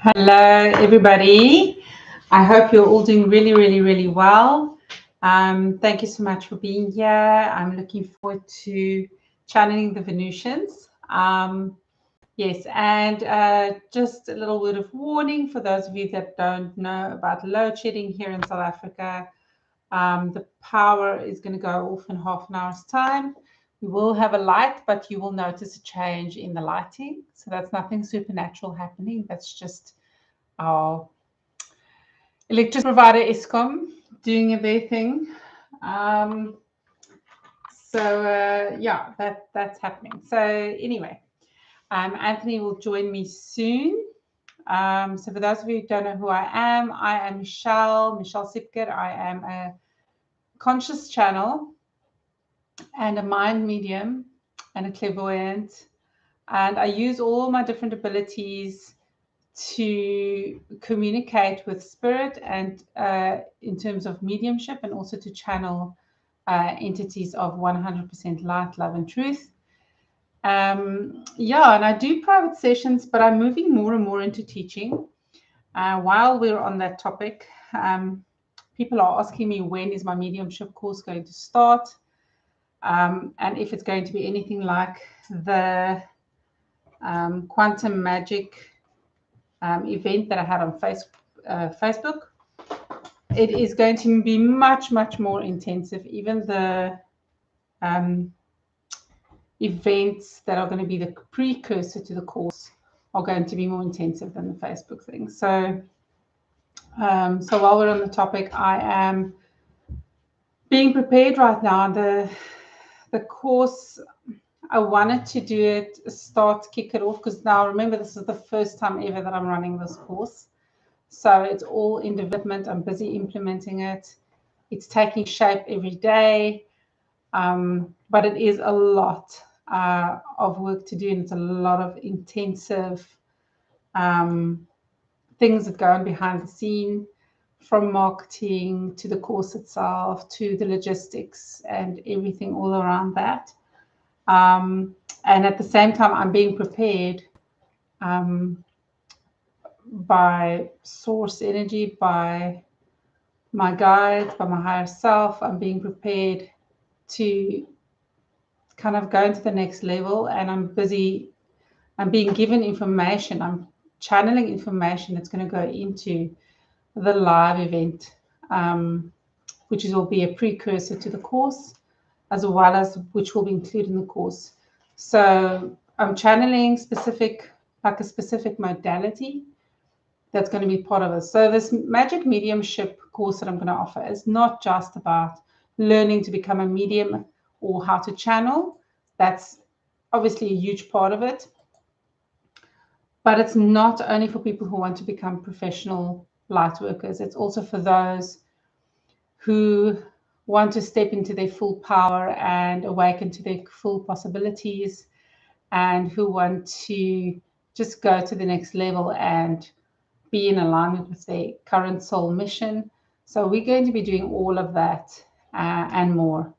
Hello, everybody. I hope you're all doing really, really, really well. Thank you so much for being here. I'm looking forward to channeling the Venusians. Yes, and just a little word of warning for those of you that don't know about load shedding here in South Africa. The power is going to go off in half an hour's time. We will have a light, but you will notice a change in the lighting. So that's nothing supernatural happening. That's just our electricity provider Eskom doing their thing. Yeah, that's happening. So anyway, Anthony will join me soon. So for those of you who don't know who I am Michelle Sipker. I am a conscious channel and a mind medium and a clairvoyant. And I use all my different abilities to communicate with spirit and in terms of mediumship, and also to channel entities of 100% light, love, and truth. Yeah, and I do private sessions, but I'm moving more and more into teaching. While we're on that topic, people are asking me when is my mediumship course going to start, and if it's going to be anything like the quantum magic event that I had on Facebook. It is going to be much, much more intensive. Even the events that are going to be the precursor to the course are going to be more intensive than the Facebook thing. So while we're on the topic, I am being prepared right now. The course, I wanted to do it, kick it off, because now remember, this is the first time ever that I'm running this course. So it's all in development. I'm busy implementing it. It's taking shape every day. But it is a lot of work to do, and it's a lot of intensive things that go on behind the scene, from marketing to the course itself to the logistics and everything all around that. And at the same time, I'm being prepared by source energy, by my guides, by my higher self. I'm being prepared to kind of go into the next level, and I'm being given information. I'm channeling information that's going to go into the live event, which will be a precursor to the course, as well as which will be included in the course. So I'm channeling a specific modality that's going to be part of it. So this magic mediumship course that I'm going to offer is not just about learning to become a medium or how to channel. That's obviously a huge part of it. But it's not only for people who want to become professional light workers. It's also for those who want to step into their full power and awaken to their full possibilities, and who want to just go to the next level and be in alignment with their current soul mission. So we're going to be doing all of that and more.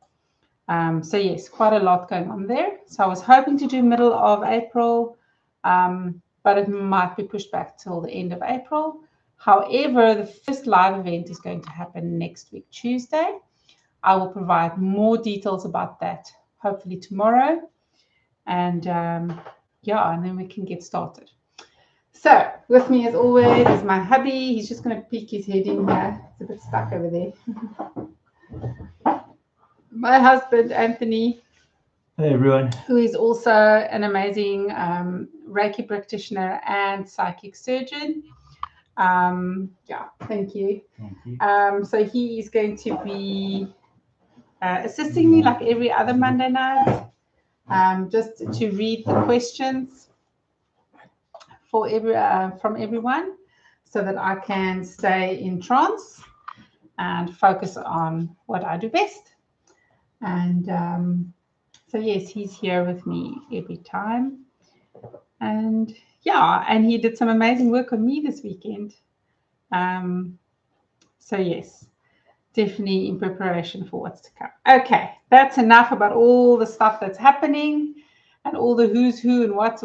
So yes, quite a lot going on there. So I was hoping to do middle of April, but it might be pushed back till the end of April. However, the first live event is going to happen next week, Tuesday. I will provide more details about that, hopefully tomorrow. And yeah, and then we can get started. So with me, as always, is my hubby. He's just going to peek his head in here. It's a bit stuck over there. My husband, Anthony. Hey, everyone. Who is also an amazing Reiki practitioner and psychic surgeon. Yeah, thank you. Thank you. So he is going to be assisting me like every other Monday night, just to read the questions for from everyone, so that I can stay in trance and focus on what I do best. And so yes, he's here with me every time. And yeah, and he did some amazing work on me this weekend. So yes, definitely in preparation for what's to come. Okay, that's enough about all the stuff that's happening and all the who's who and what's.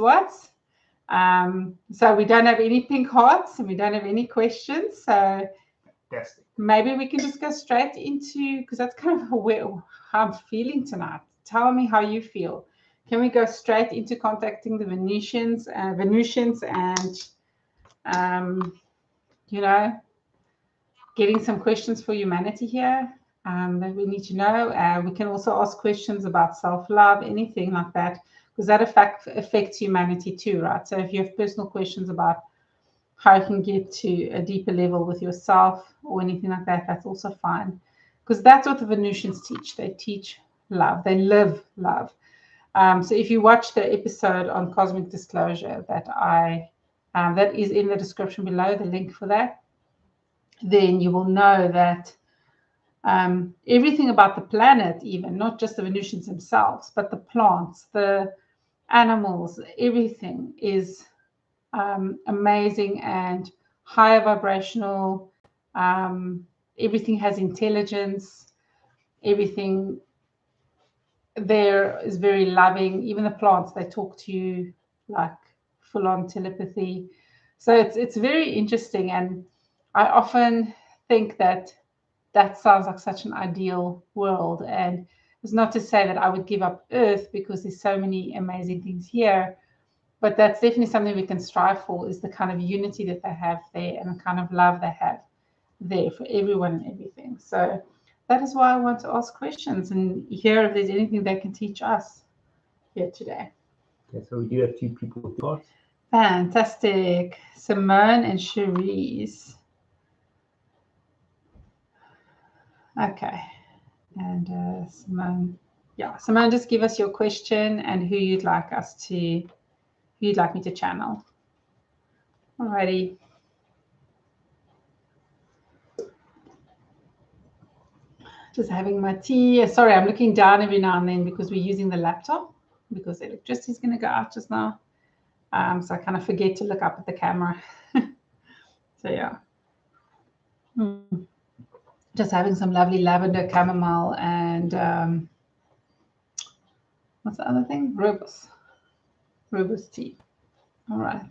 So we don't have any pink hearts and we don't have any questions. So maybe we can just go straight into, because that's kind of how I'm feeling tonight. Tell me how you feel. Can we go straight into contacting the Venusians and getting some questions for humanity here that we need to know. We can also ask questions about self-love, anything like that, because that affects humanity too, right? So if you have personal questions about how you can get to a deeper level with yourself or anything like that, that's also fine. Because that's what the Venusians teach. They teach love. They live love. So if you watch the episode on cosmic disclosure that is in the description below, the link for that, then you will know that everything about the planet, even not just the Venusians themselves, but the plants, the animals, everything is amazing and higher vibrational. Everything has intelligence. Everything there is very loving. Even the plants, they talk to you like full-on telepathy. So it's very interesting, and I often think that sounds like such an ideal world. And it's not to say that I would give up Earth, because there's so many amazing things here, but that's definitely something we can strive for, is the kind of unity that they have there and the kind of love they have there for everyone and everything. So that is why I want to ask questions and hear if there's anything they can teach us here today. Okay, so we do have 2 people with thoughts. Fantastic. Simone and Cherise. Okay. And Simone. Yeah, Simone, just give us your question and who you'd like me to channel. Alrighty. Just having my tea. Sorry, I'm looking down every now and then because we're using the laptop, because the electricity is going to go out just now. So I kind of forget to look up at the camera. So yeah. Just having some lovely lavender chamomile and what's the other thing? Rooibos tea. All right.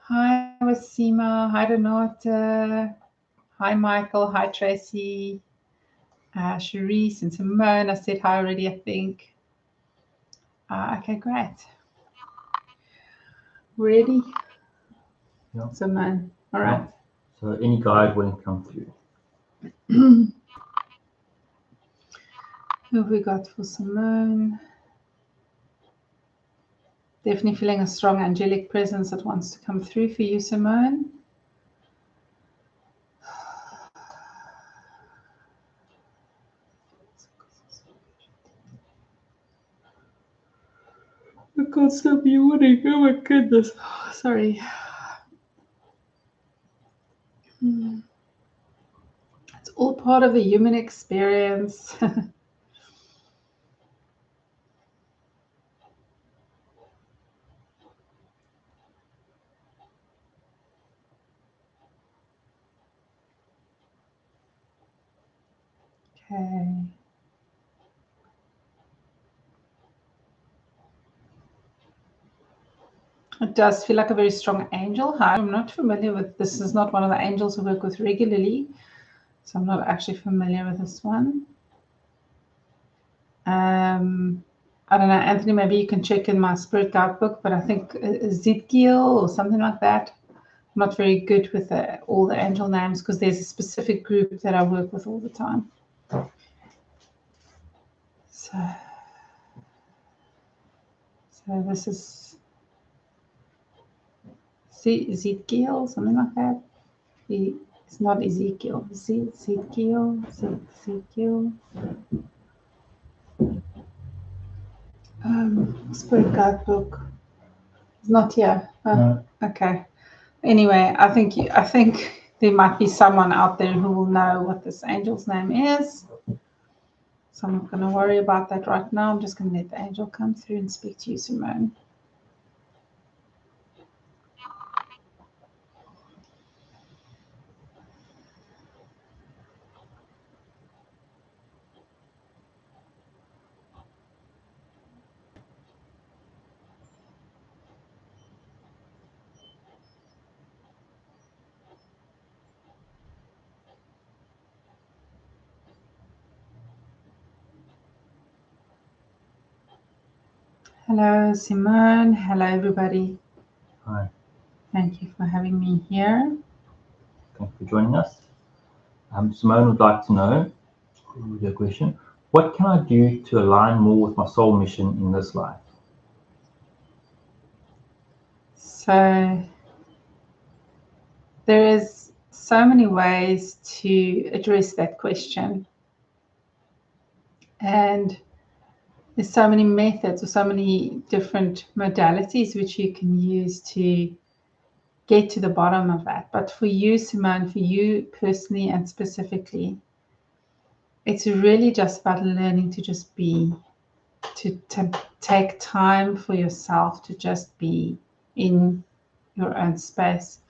Hi, Wasima. Hi, Donata. Hi, Michael. Hi, Tracy. Cherise and Simone. I said hi already, I think. Okay, great. Ready? Yeah. Simone. All right. Yeah. So any guide won't come through. Who have we got for Simone? Definitely feeling a strong angelic presence that wants to come through for you, Simone. I can't stop yawning. Oh my goodness. Sorry. It's all part of the human experience. Okay. It does feel like a very strong angel. I'm not familiar with this. Is not one of the angels I work with regularly, so I'm not actually familiar with this one. I don't know, Anthony, maybe you can check in my spirit guidebook, but I think Ezekiel or something like that. I'm not very good with all the angel names, because there's a specific group that I work with all the time. So this is Ezekiel, something like that. It's not Ezekiel. Ezekiel. Spirit guidebook. It's not here. No. Okay. Anyway, I think there might be someone out there who will know what this angel's name is. So I'm not going to worry about that right now. I'm just going to let the angel come through and speak to you, Simone. Hello, Simone. Hello, everybody. Hi, Thank you for having me here. thanks for joining us. Simone would like to know, with your question, what can I do to align more with my soul mission in this life? So, there is so many ways to address that question. And there's so many methods or so many different modalities which you can use to get to the bottom of that. But for you, Simone, for you personally and specifically, it's really just about learning to just be, to take time for yourself to just be in your own space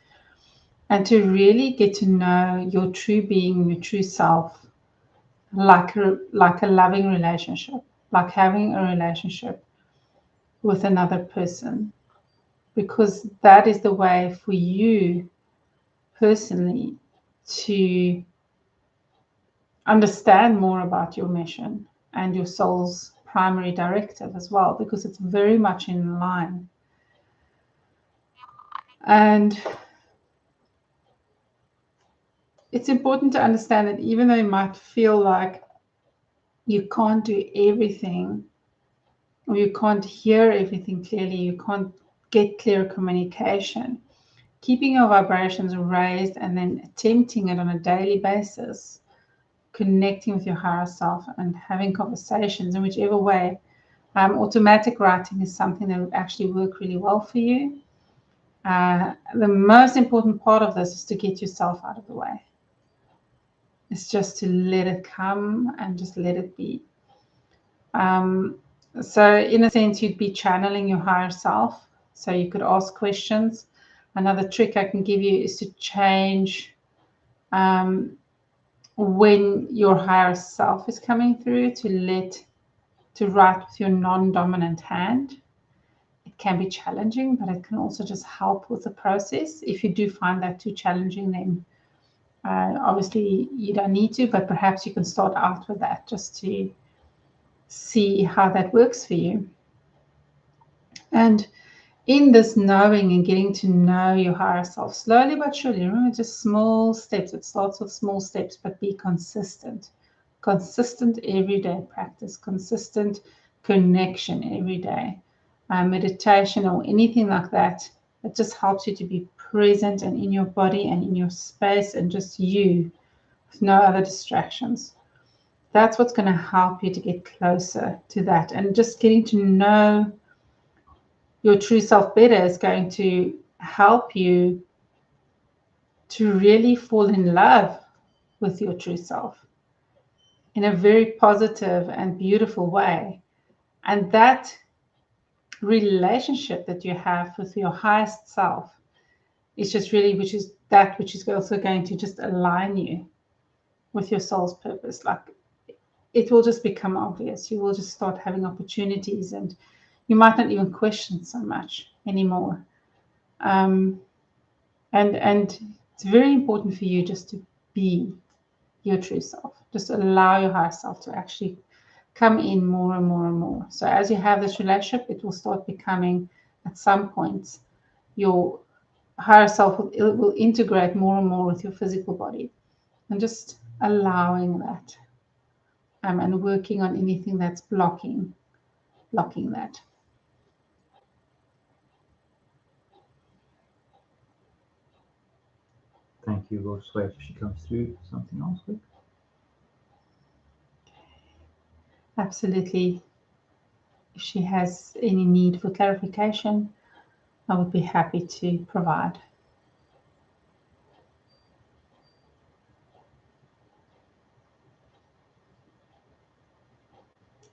and to really get to know your true being, your true self, like a loving relationship, like having a relationship with another person, because that is the way for you personally to understand more about your mission and your soul's primary directive as well, because it's very much in line. And it's important to understand that even though you might feel like you can't do everything, or you can't hear everything clearly, you can't get clear communication, keeping your vibrations raised and then attempting it on a daily basis, connecting with your higher self and having conversations in whichever way. Automatic writing is something that would actually work really well for you. The most important part of this is to get yourself out of the way. It's just to let it come and just let it be. So in a sense, you'd be channeling your higher self. So you could ask questions. Another trick I can give you is to change when your higher self is coming through, to write with your non-dominant hand. It can be challenging, but it can also just help with the process. If you do find that too challenging, then obviously you don't need to, but perhaps you can start out with that just to see how that works for you. And in this knowing and getting to know your higher self slowly but surely, remember, just small steps. It starts with small steps, but be consistent. Consistent everyday practice, consistent connection every day. Meditation or anything like that. It just helps you to be present and in your body and in your space and just you with no other distractions. That's what's going to help you to get closer to that. And just getting to know your true self better is going to help you to really fall in love with your true self in a very positive and beautiful way. And that relationship that you have with your highest self is just really, which is also going to just align you with your soul's purpose. Like, it will just become obvious. You will just start having opportunities and you might not even question so much anymore. And it's very important for you just to be your true self. Just allow your higher self to actually come in more and more and more. So as you have this relationship, it will start becoming, at some points, your higher self will integrate more and more with your physical body, and just allowing that, and working on anything that's blocking that. Thank you. We'll just wait if she comes through. Something else, quick. Absolutely. If she has any need for clarification, I would be happy to provide.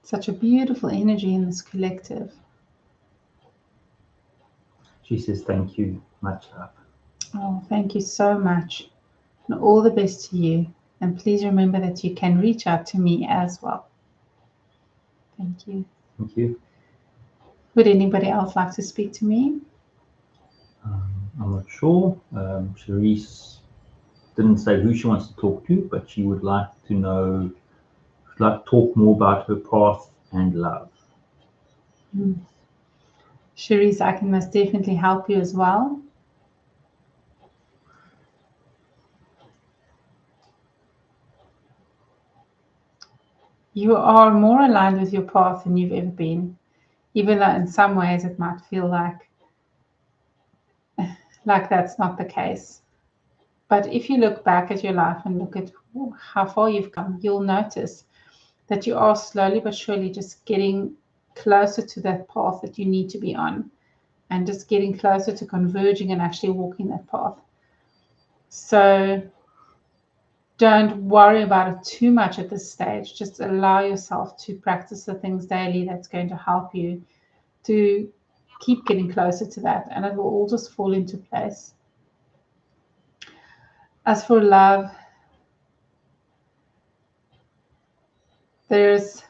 Such a beautiful energy in this collective. She says thank you. Much love. Oh, thank you so much. And all the best to you. And please remember that you can reach out to me as well. Thank you. Thank you. Would anybody else like to speak to me? I'm not sure. Charisse didn't say who she wants to talk to, but she would like to know, she'd like to talk more about her path and love. Cherise, I can most definitely help you as well. You are more aligned with your path than you've ever been, even though in some ways it might feel like that's not the case. But if you look back at your life and look at how far you've come, you'll notice that you are slowly but surely just getting closer to that path that you need to be on, and just getting closer to converging and actually walking that path. So don't worry about it too much at this stage. Just allow yourself to practice the things daily that's going to help you to keep getting closer to that, and it will all just fall into place. As for love, there's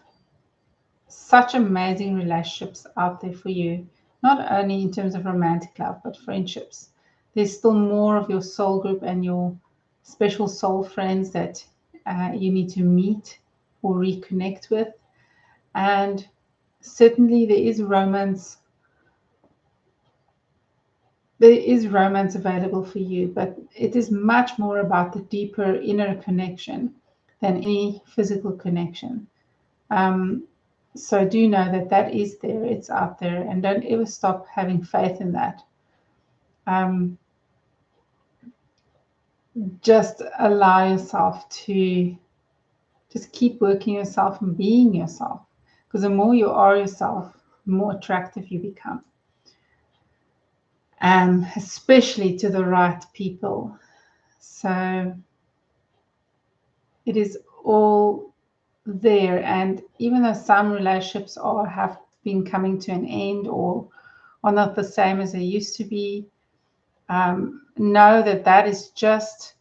such amazing relationships out there for you, not only in terms of romantic love, but friendships. There's still more of your soul group and your special soul friends that you need to meet or reconnect with. And certainly there is romance. There is romance available for you, but it is much more about the deeper inner connection than any physical connection. So do know that that is there, it's out there, and don't ever stop having faith in that. Just allow yourself to just keep working yourself and being yourself, because the more you are yourself, the more attractive you become, especially to the right people. So it is all there, and even though some relationships have been coming to an end or are not the same as they used to be, know that that is just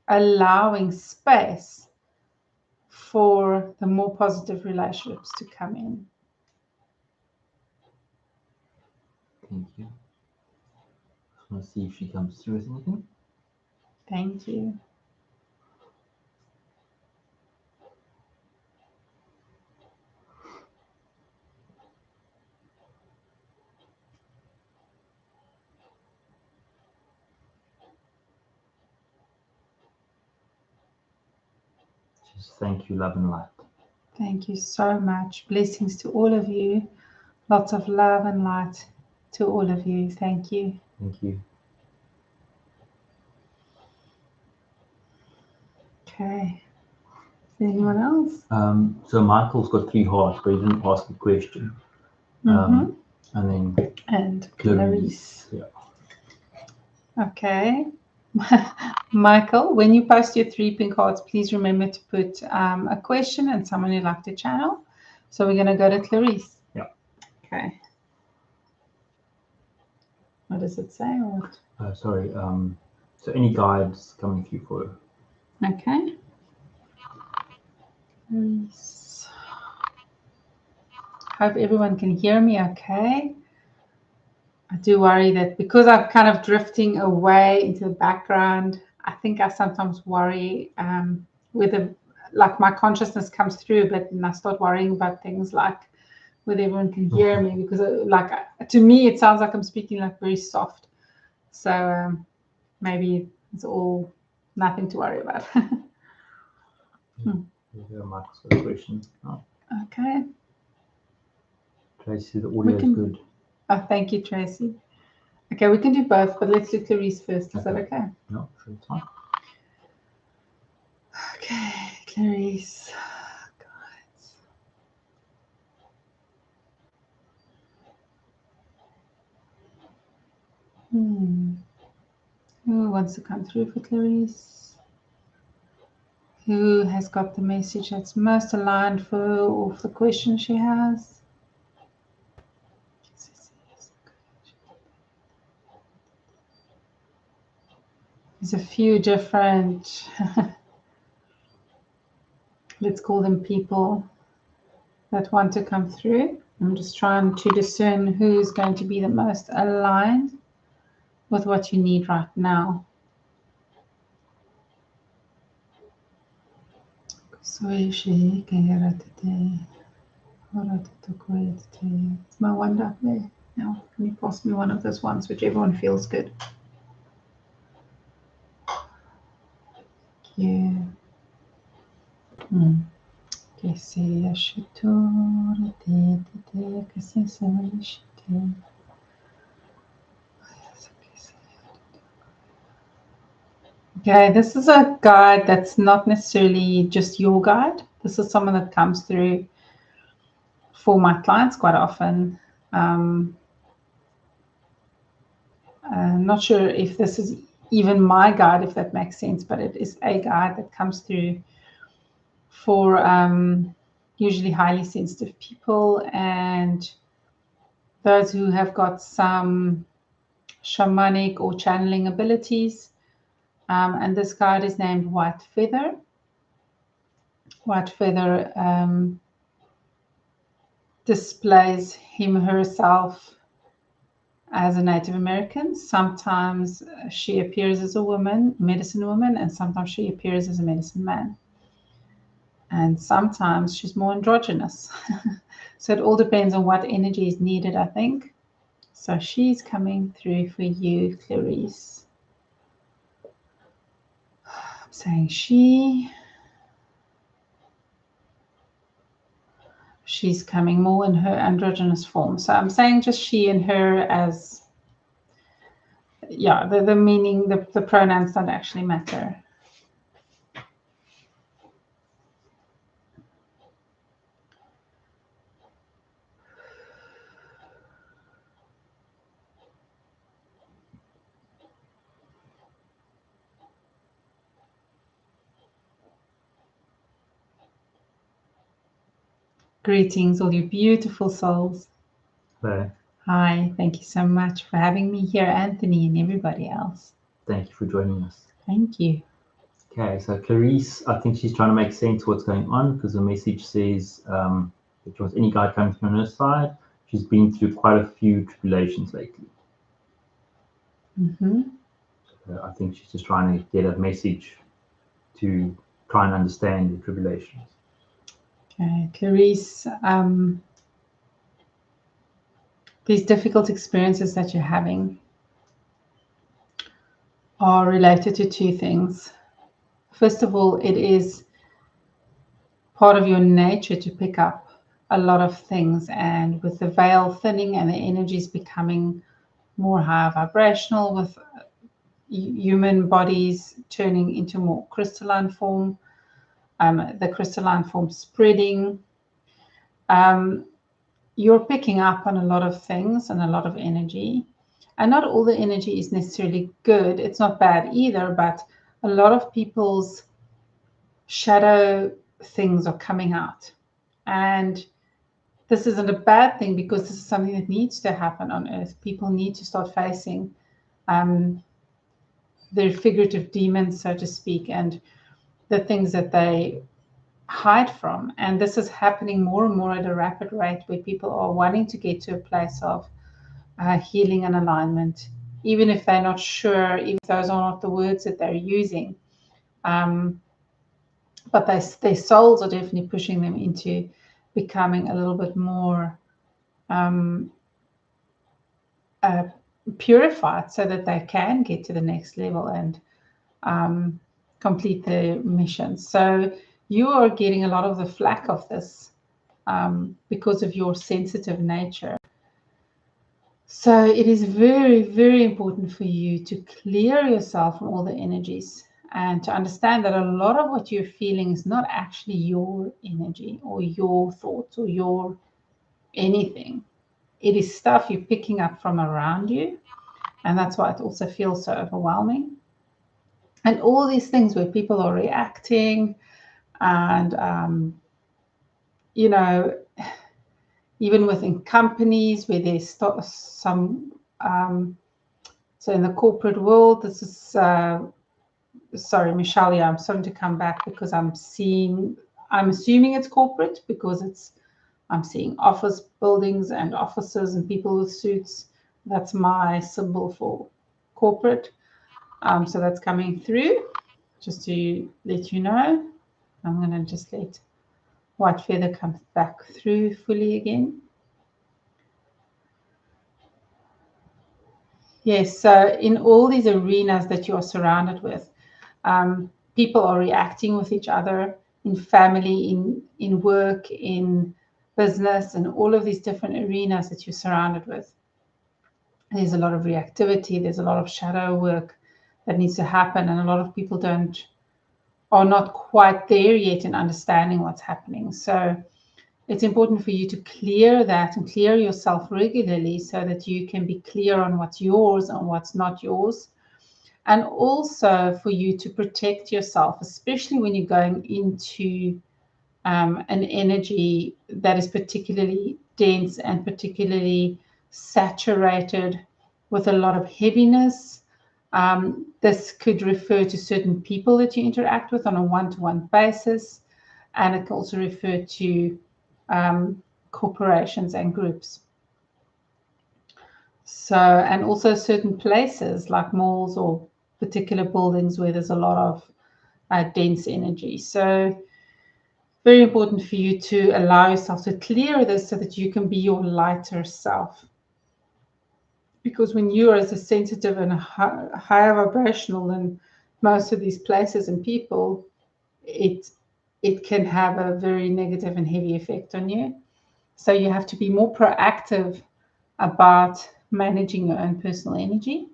allowing space for the more positive relationships to come in. Thank you. I want to see if she comes through with anything. Thank you. Just thank you, love and light. Thank you so much. Blessings to all of you. Lots of love and light to all of you. Thank you. Thank you. Okay. Is there anyone else? So Michael's got 3 hearts, but he didn't ask a question. And then Clarice. Yeah. Okay. Michael, when you post your 3 pink hearts, please remember to put a question and someone you'd like to channel. So we're going to go to Clarice. Yeah. Okay. What does it say? Sorry. So any guides coming through for her? Okay. Clarice. Hope everyone can hear me okay. I do worry that because I'm kind of drifting away into the background, I think I sometimes worry whether like my consciousness comes through, but then I start worrying about things like whether everyone can hear me, because to me it sounds like I'm speaking like very soft. So maybe it's all nothing to worry about. Michael's got a question. Oh. Okay. Tracy, the audio is good. Oh, thank you, Tracy. Okay, we can do both, but let's do Clarice first. Is that okay? No, sure, it's fine. Okay, Clarice. Who wants to come through for Clarice? Who has got the message that's most aligned for her or for the question she has? There's a few different, let's call them people, that want to come through. I'm just trying to discern who's going to be the most aligned with what you need right now. It's my wand up there. Now, can you pass me one of those ones, whichever one feels good? Yeah. Que seja tudo que seja Okay, this is a guide that's not necessarily just your guide. This is someone that comes through for my clients quite often. I'm not sure if this is even my guide, if that makes sense, but it is a guide that comes through for usually highly sensitive people and those who have got some shamanic or channeling abilities. And this guide is named White Feather. White Feather displays him herself as a Native American. Sometimes she appears as a woman, medicine woman, and sometimes she appears as a medicine man. And sometimes she's more androgynous. So it all depends on what energy is needed, I think. So she's coming through for you, Clarice. I'm saying she's coming more in her androgynous form. So I'm saying just she and her as, yeah, the meaning, the pronouns don't actually matter. Greetings, all you beautiful souls. Hello. Hi, thank you so much for having me here, Anthony, and everybody else. Thank you for joining us. Thank you. Okay, so Clarice, I think she's trying to make sense of what's going on because the message says that she wants any guide coming from her side. She's been through quite a few tribulations lately. I think she's just trying to get a message to try and understand the tribulations. Okay, Clarice, these difficult experiences that you're having are related to two things. First of all, it is part of your nature to pick up a lot of things, and with the veil thinning and the energies becoming more high vibrational, with human bodies turning into more crystalline form, the crystalline form spreading, you're picking up on a lot of things and a lot of energy. And not all the energy is necessarily good. It's not bad either, but a lot of people's shadow things are coming out. And this isn't a bad thing because this is something that needs to happen on Earth. People need to start facing their figurative demons, so to speak, and the things that they hide from. And this is happening more and more at a rapid rate where people are wanting to get to a place of healing and alignment, even if they're not sure, if those are not the words that they're using. But their souls are definitely pushing them into becoming a little bit more purified so that they can get to the next level and complete their mission. So you are getting a lot of the flack of this because of your sensitive nature. So it is very, very important for you to clear yourself from all the energies and to understand that a lot of what you're feeling is not actually your energy or your thoughts or your anything. It is stuff you're picking up from around you. And that's why it also feels so overwhelming. And all these things where people are reacting and, you know, even within companies where there's some, so in the corporate world, this is, sorry, Michelle, yeah, I'm starting to come back because I'm assuming it's corporate because I'm seeing office buildings and offices and people with suits. That's my symbol for corporate. So that's coming through, just to let you know. I'm going to just let White Feather come back through fully again. Yes, so in all these arenas that you are surrounded with, people are reacting with each other in family, in work, in business, and all of these different arenas that you're surrounded with. There's a lot of reactivity, there's a lot of shadow work that needs to happen, and a lot of people are not quite there yet in understanding what's happening. So it's important for you to clear that and clear yourself regularly so that you can be clear on what's yours and what's not yours. And also for you to protect yourself, especially when you're going into an energy that is particularly dense and particularly saturated with a lot of heaviness. This could refer to certain people that you interact with on a one-to-one basis, and it can also refer to corporations and groups. So, and also certain places like malls or particular buildings where there's a lot of dense energy. So, very important for you to allow yourself to clear this so that you can be your lighter self. Because when you are as a sensitive and higher vibrational than most of these places and people, it can have a very negative and heavy effect on you. So you have to be more proactive about managing your own personal energy.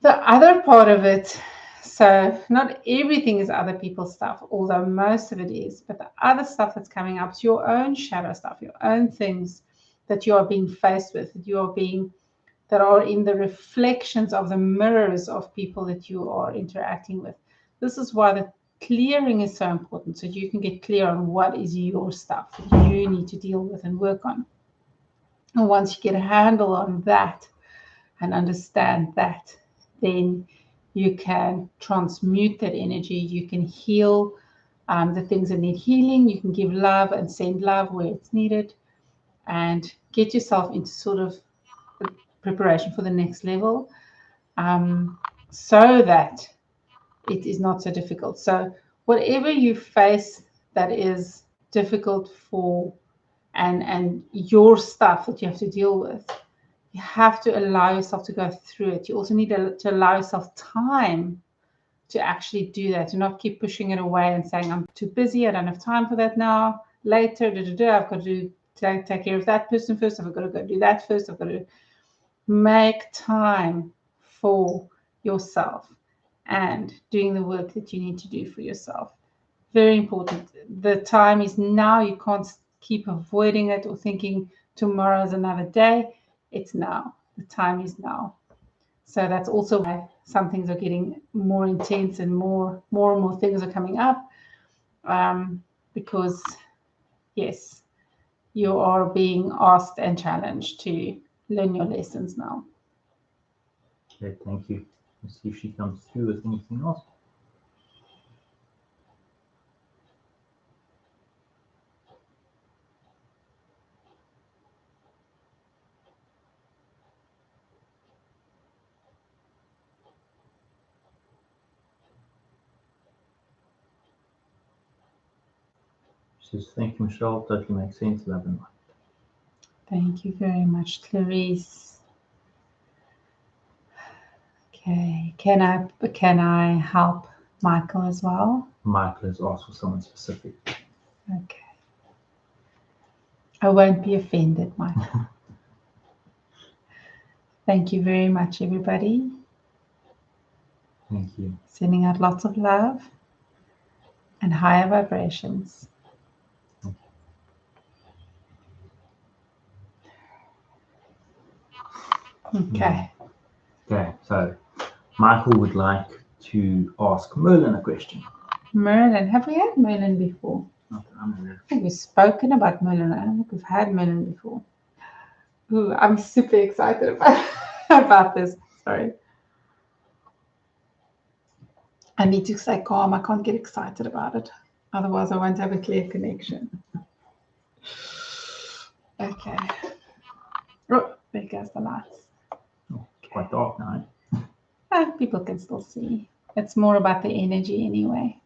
The other part of it, so not everything is other people's stuff, although most of it is, but the other stuff that's coming up is your own shadow stuff, your own things that you are being faced with, that are in the reflections of the mirrors of people that you are interacting with. This is why the clearing is so important, so you can get clear on what is your stuff that you need to deal with and work on. And once you get a handle on that and understand that, then you can transmute that energy. You can heal the things that need healing. You can give love and send love where it's needed, and get yourself into sort of preparation for the next level, so that it is not so difficult. So whatever you face that is difficult for and your stuff that you have to deal with, you have to allow yourself to go through it. You also need to allow yourself time to actually do that, to not keep pushing it away and saying, I'm too busy, I don't have time for that now, later, I've got to take care of that person first, I've got to go do that first, I've got to make time for yourself and doing the work that you need to do for yourself. Very important. The time is now. You can't keep avoiding it or thinking tomorrow is another day. It's now. The time is now. So that's also why some things are getting more intense and more and more things are coming up, because yes, you are being asked and challenged to learn your lessons now. Okay, thank you. Let's see if she comes through with anything else. She says, thank you, Michelle. Totally makes sense. Love and light. Thank you very much, Clarice. Okay, can I help Michael as well? Michael has asked for someone specific. Okay. I won't be offended, Michael. Thank you very much, everybody. Thank you. Sending out lots of love and higher vibrations. Okay. Okay, so Michael would like to ask Merlin a question. Merlin. Have we had Merlin before? Not that I'm aware of. I think we've spoken about Merlin. I don't think we've had Merlin before. Ooh, I'm super excited about this. Sorry. I need to stay calm. I can't get excited about it. Otherwise, I won't have a clear connection. Okay. Oh, there goes the lights. Oh, it's quite dark now. People can still see. It's more about the energy anyway.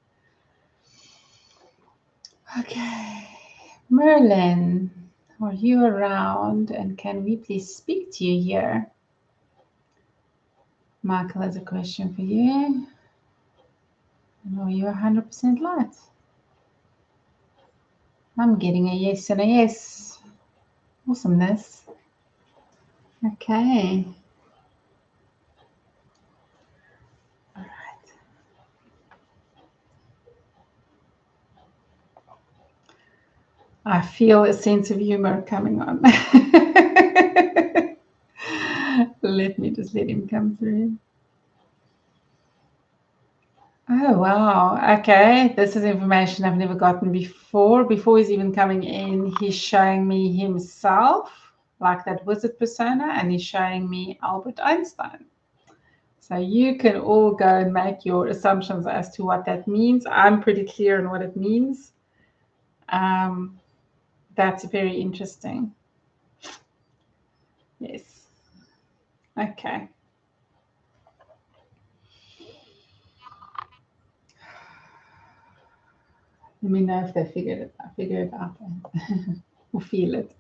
Okay. Merlin, are you around? And can we please speak to you here? Michael has a question for you. Are you 100% light? I'm getting a yes and a yes. Awesomeness. Okay. All right. I feel a sense of humor coming on. Let me just let him come through. Oh, wow. Okay. This is information I've never gotten before. Before he's even coming in, he's showing me himself, like that wizard persona, and he's showing me Albert Einstein. So you can all go and make your assumptions as to what that means. I'm pretty clear on what it means. That's very interesting. Yes. Okay. Let me know if they figure it out or feel it.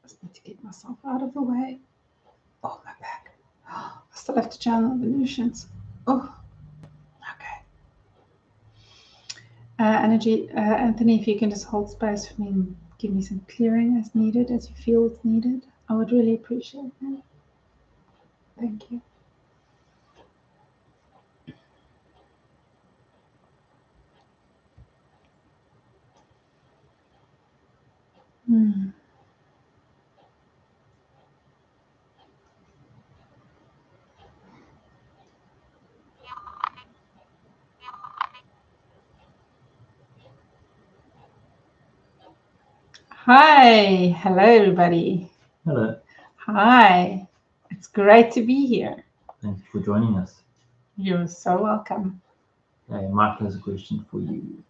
Just need to get myself out of the way. Oh, my back. I still have to channel Venusians. Oh, okay. Energy, Anthony, if you can just hold space for me and give me some clearing as needed, as you feel it's needed, I would really appreciate that. Thank you. Hi. Hello, everybody. Hello. Hi. It's great to be here. Thank you for joining us. You're so welcome. Michael has a question for you.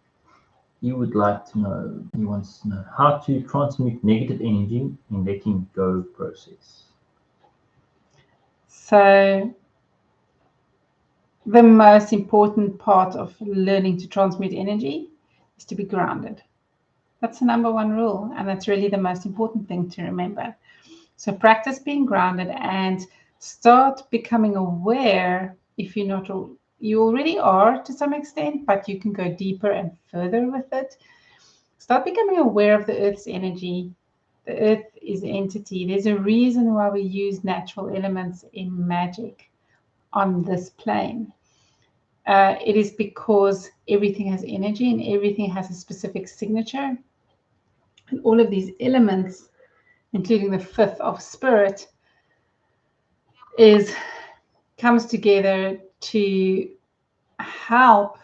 He would like to know, he wants to know how to transmute negative energy in letting go process. So the most important part of learning to transmute energy is to be grounded. That's the number one rule, and that's really the most important thing to remember. So practice being grounded and start becoming aware. If you're not, you already are to some extent, but you can go deeper and further with it. Start becoming aware of the Earth's energy. The Earth is entity. There's a reason why we use natural elements in magic on this plane. It is because everything has energy and everything has a specific signature. And all of these elements, including the fifth of spirit, comes together to help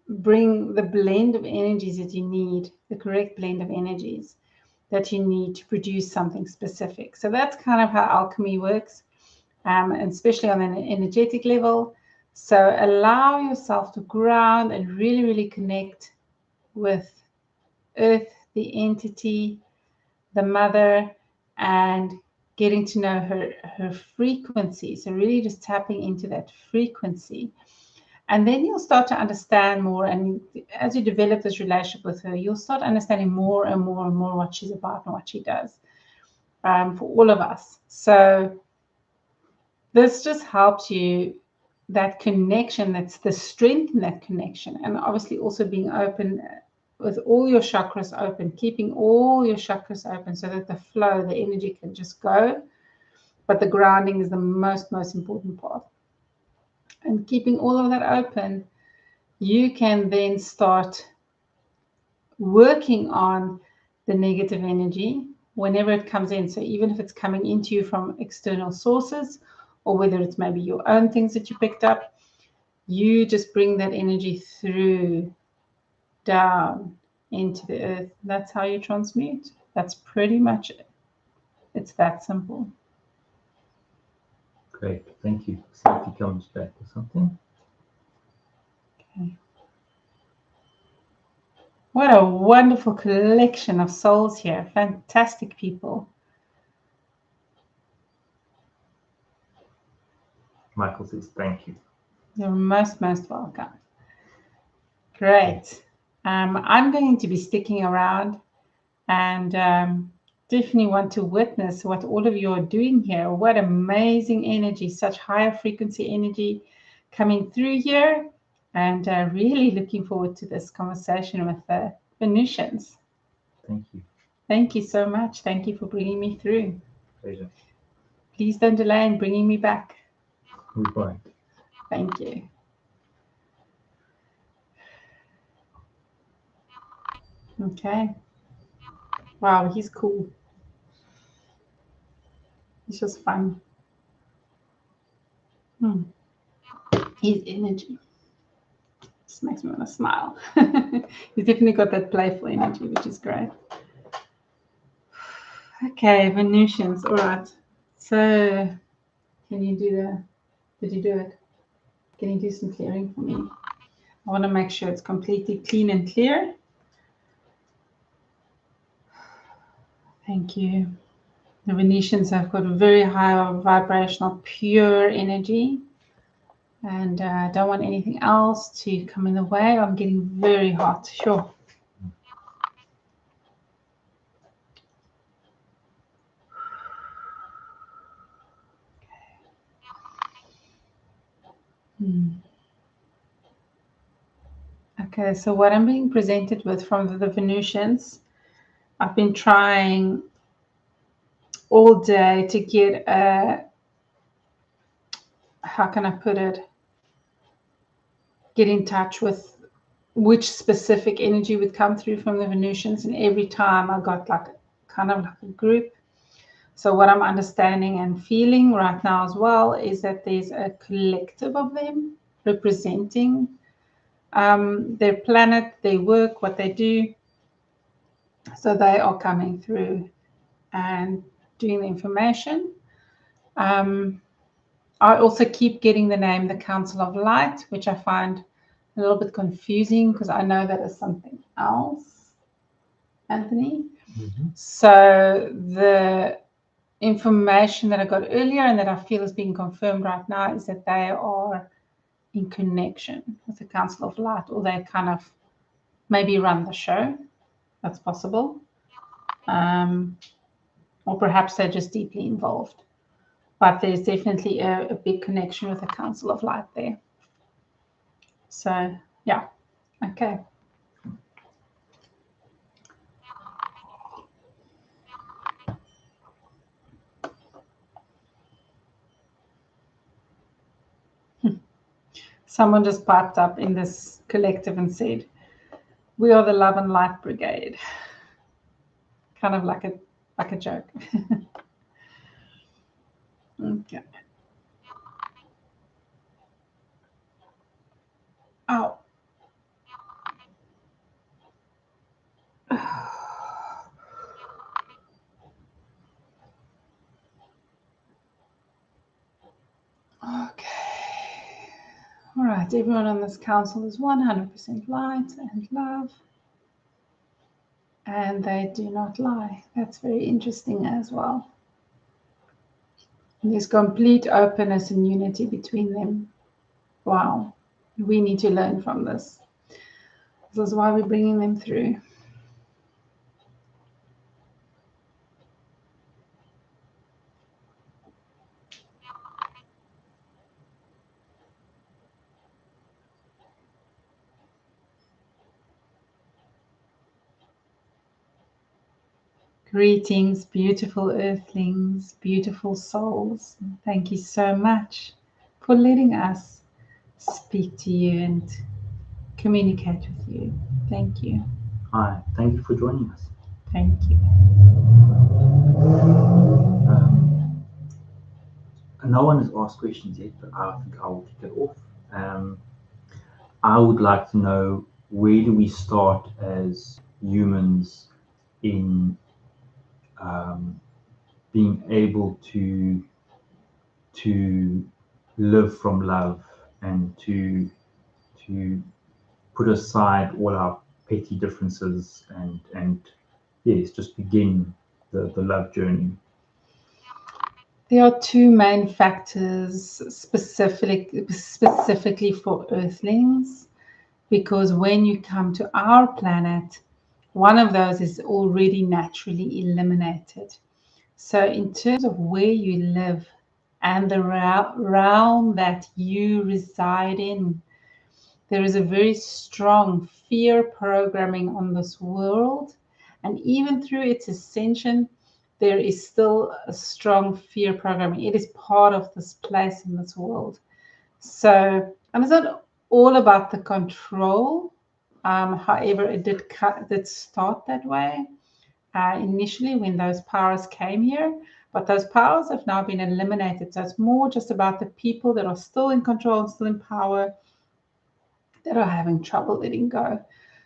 bring the blend of energies that you need, the correct blend of energies that you need to produce something specific. So that's kind of how alchemy works, and especially on an energetic level. So allow yourself to ground and really, really connect with Earth, the entity, the mother, and getting to know her frequency. So really just tapping into that frequency. And then you'll start to understand more. And as you develop this relationship with her, you'll start understanding more and more and more what she's about and what she does, for all of us. So this just helps you, that connection, that's the strength in that connection. And obviously also being open with all your chakras open, keeping all your chakras open so that the flow, the energy can just go. But the grounding is the most important part. And keeping all of that open, you can then start working on the negative energy whenever it comes in. So even if it's coming into you from external sources, or whether it's maybe your own things that you picked up, you just bring that energy through, down into the earth. That's how you transmute. That's pretty much it. It's that simple. Great, thank you. See if he comes back or something. Okay. What a wonderful collection of souls here. Fantastic people. Michael says, thank you. You're most welcome. Great. I'm going to be sticking around and definitely want to witness what all of you are doing here. What amazing energy, such higher frequency energy coming through here, and really looking forward to this conversation with the Venusians. Thank you. Thank you so much. Thank you for bringing me through. Pleasure. Please don't delay in bringing me back. We won't. Thank you. Okay. Wow, he's cool. He's just fun. His energy just makes me want to smile. He's definitely got that playful energy, which is great. Okay, Venusians. All right. So, can you do the? Did you do it? Can you do some clearing for me? I want to make sure it's completely clean and clear. Thank you. The Venusians have got a very high vibrational, pure energy. And I don't want anything else to come in the way. I'm getting very hot. Sure. Okay, so what I'm being presented with from the Venusians, I've been trying all day to get a, how can I put it, get in touch with which specific energy would come through from the Venusians, and every time I got like kind of like a group. So what I'm understanding and feeling right now as well is that there's a collective of them representing their planet, their work, what they do. So they are coming through and doing the information. I also keep getting the name the Council of Light, which I find a little bit confusing because I know that is something else, Anthony. Mm-hmm. So the information that I got earlier and that I feel is being confirmed right now is that they are in connection with the Council of Light, or they kind of maybe run the show. That's possible. Or perhaps they're just deeply involved. But there's definitely a big connection with the Council of Light there. So, yeah. Okay. Someone just piped up in this collective and said, "We are the Love and Light Brigade." Kind of like a joke. Okay. Oh. Okay. All right. Everyone on this council is 100% light and love. And they do not lie. That's very interesting as well. And there's complete openness and unity between them. Wow. We need to learn from this. This is why we're bringing them through. Greetings, beautiful earthlings, beautiful souls. Thank you so much for letting us speak to you and communicate with you. Thank you. Hi, thank you for joining us. Thank you. No one has asked questions yet, but I think I will kick it off. I would like to know, where do we start as humans in being able to live from love and to put aside all our petty differences and yes, just begin the love journey? There are two main factors specifically for Earthlings, because when you come to our planet, one of those is already naturally eliminated. So, in terms of where you live and the realm that you reside in, there is a very strong fear programming on this world. And even through its ascension, there is still a strong fear programming. It is part of this place in this world. So, and it's not all about the control. However, it did start that way initially when those powers came here, but those powers have now been eliminated. So it's more just about the people that are still in control and still in power that are having trouble letting go.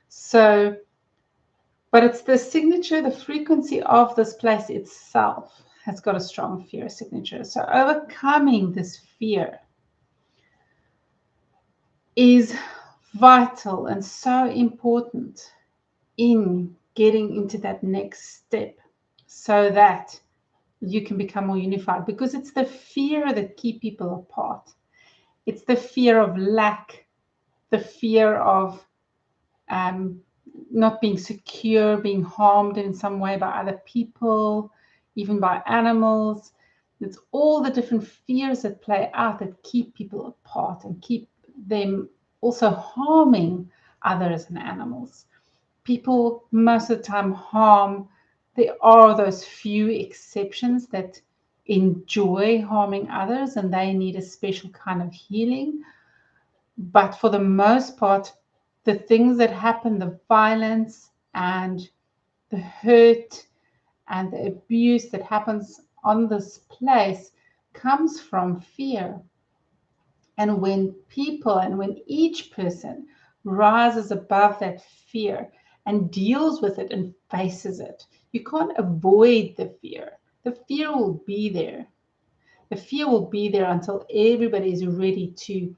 So, but it's the signature, the frequency of this place itself has got a strong fear signature. So overcoming this fear is vital and so important in getting into that next step so that you can become more unified, because it's the fear that keep people apart. It's the fear of lack, the fear of not being secure, being harmed in some way by other people, even by animals. It's all the different fears that play out that keep people apart and keep them also harming others and animals. People most of the time harm. There are those few exceptions that enjoy harming others and they need a special kind of healing. But for the most part, the things that happen, the violence and the hurt and the abuse that happens on this place comes from fear. And when people and when each person rises above that fear and deals with it and faces it, you can't avoid the fear. The fear will be there. The fear will be there until everybody is ready to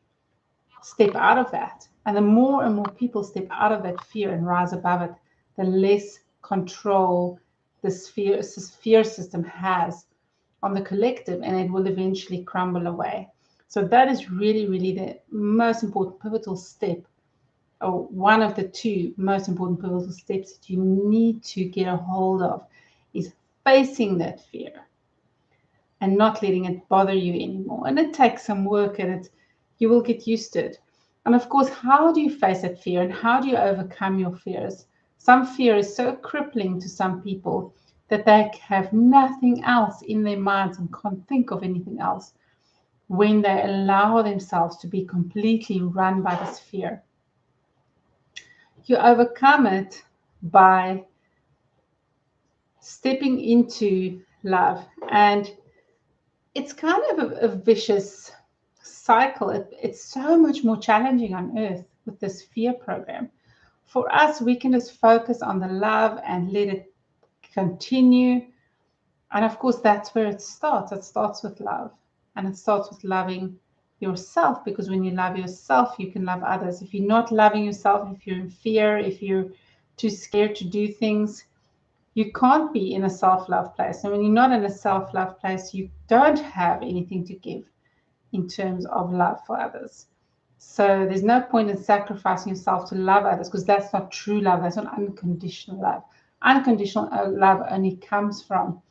step out of that. And the more and more people step out of that fear and rise above it, the less control this fear system has on the collective, and it will eventually crumble away. So that is really, really the most important pivotal step, or one of the two most important pivotal steps that you need to get a hold of, is facing that fear and not letting it bother you anymore. And it takes some work, and you will get used to it. And of course, how do you face that fear and how do you overcome your fears? Some fear is so crippling to some people that they have nothing else in their minds and can't think of anything else when they allow themselves to be completely run by this fear. You overcome it by stepping into love. And it's kind of a vicious cycle. It's so much more challenging on Earth with this fear program. For us, we can just focus on the love and let it continue. And of course, that's where it starts. It starts with love. And it starts with loving yourself, because when you love yourself, you can love others. If you're not loving yourself, if you're in fear, if you're too scared to do things, you can't be in a self-love place. And when you're not in a self-love place, you don't have anything to give in terms of love for others. So there's no point in sacrificing yourself to love others, because that's not true love. That's not unconditional love. Unconditional love only comes from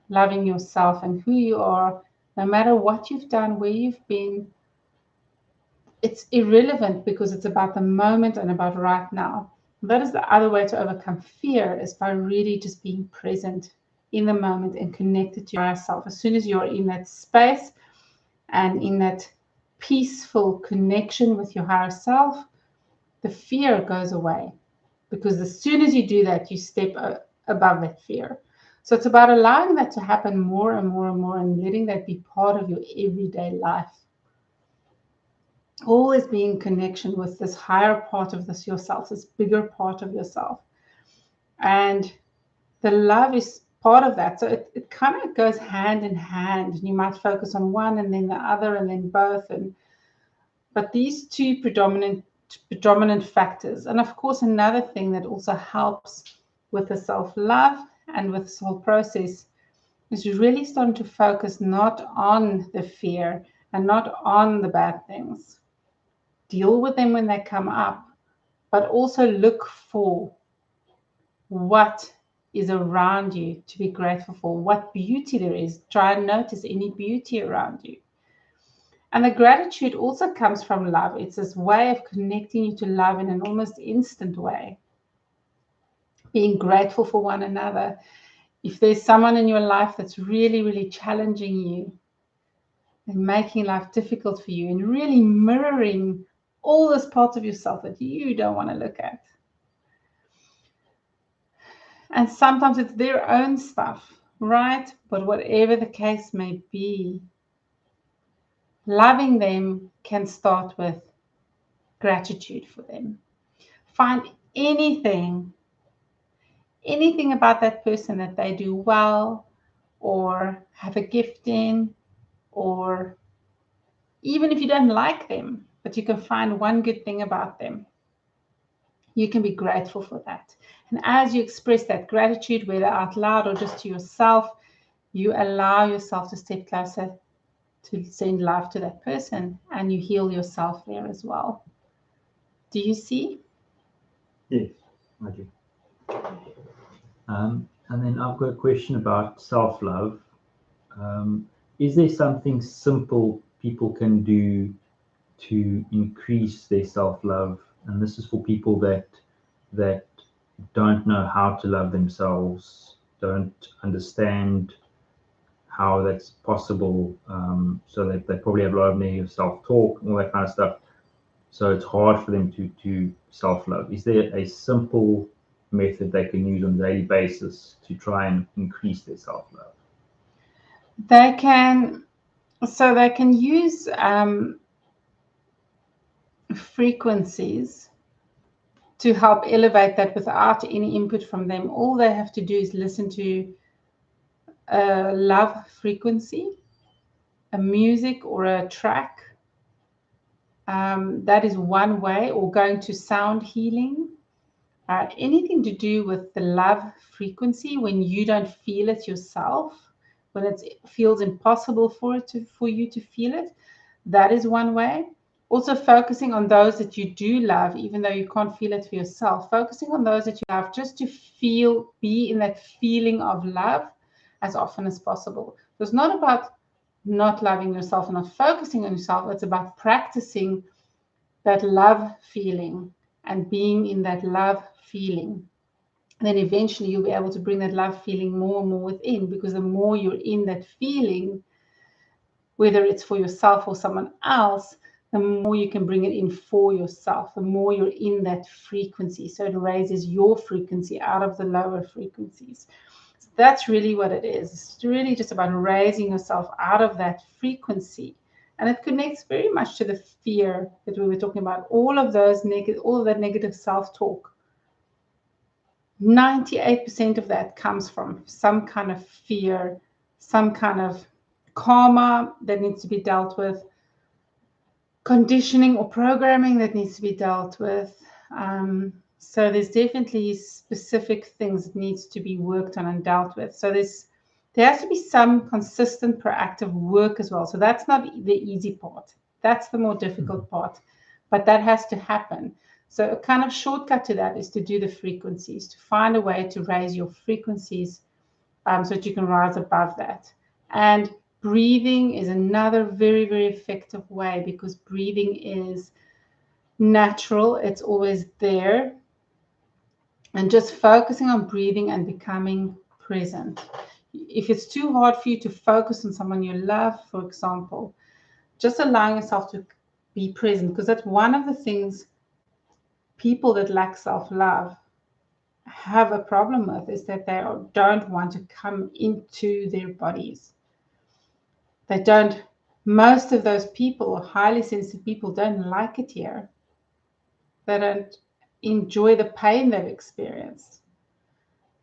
loving yourself and who you are, no matter what you've done, where you've been. It's irrelevant, because it's about the moment and about right now. That is the other way to overcome fear, is by really just being present in the moment and connected to yourself. As soon as you're in that space and in that peaceful connection with your higher self, the fear goes away. Because as soon as you do that, you step above that fear. So it's about allowing that to happen more and more and more, and letting that be part of your everyday life. Always be in connection with this higher part of this yourself, this bigger part of yourself. And the love is part of that. So it kind of goes hand in hand. And you might focus on one and then the other and then both. But these two predominant factors. And of course, another thing that also helps with the self-love and with this whole process is really starting to focus not on the fear and not on the bad things. Deal with them when they come up, but also look for what is around you to be grateful for, what beauty there is. Try and notice any beauty around you. And the gratitude also comes from love. It's this way of connecting you to love in an almost instant way. Being grateful for one another. If there's someone in your life that's really, really challenging you and making life difficult for you and really mirroring all those parts of yourself that you don't want to look at. And sometimes it's their own stuff, right? But whatever the case may be, loving them can start with gratitude for them. Find anything about that person that they do well or have a gift in, or even if you don't like them, but you can find one good thing about them. You can be grateful for that. And as you express that gratitude, whether out loud or just to yourself, you allow yourself to step closer to send love to that person, and you heal yourself there as well. Do you see? Yes, I do. And then I've got a question about self-love. Is there something simple people can do to increase their self-love? And this is for people that don't know how to love themselves, don't understand how that's possible, so that they probably have a lot of negative self-talk and all that kind of stuff. So it's hard for them to self-love. Is there a simple method they can use on a daily basis to try and increase their self-love? They can use frequencies to help elevate that without any input from them. All they have to do is listen to a love frequency, a music or a track. That is one way, or going to sound healing. Anything to do with the love frequency when you don't feel it yourself, when it feels impossible for you to feel it. That is one way. Also focusing on those that you do love, even though you can't feel it for yourself. Focusing on those that you love just to be in that feeling of love as often as possible. So it's not about not loving yourself and not focusing on yourself. It's about practicing that love feeling and being in that love feeling. And then eventually you'll be able to bring that love feeling more and more within, because the more you're in that feeling, whether it's for yourself or someone else, the more you can bring it in for yourself, the more you're in that frequency. So it raises your frequency out of the lower frequencies. So that's really what it is. It's really just about raising yourself out of that frequency. And it connects very much to the fear that we were talking about. All of that negative self-talk. 98% of that comes from some kind of fear, some kind of karma that needs to be dealt with, conditioning or programming that needs to be dealt with. So there's definitely specific things that needs to be worked on and dealt with. So there has to be some consistent proactive work as well. So that's not the easy part. That's the more difficult part, but that has to happen. So a kind of shortcut to that is to do the frequencies, to find a way to raise your frequencies so that you can rise above that. And breathing is another very, very effective way, because breathing is natural. It's always there. And just focusing on breathing and becoming present. If it's too hard for you to focus on someone you love, for example, just allowing yourself to be present, because that's one of the things people that lack self-love have a problem with, is that they don't want to come into their bodies. They don't, most of those people, highly sensitive people, don't like it here. They don't enjoy the pain they've experienced.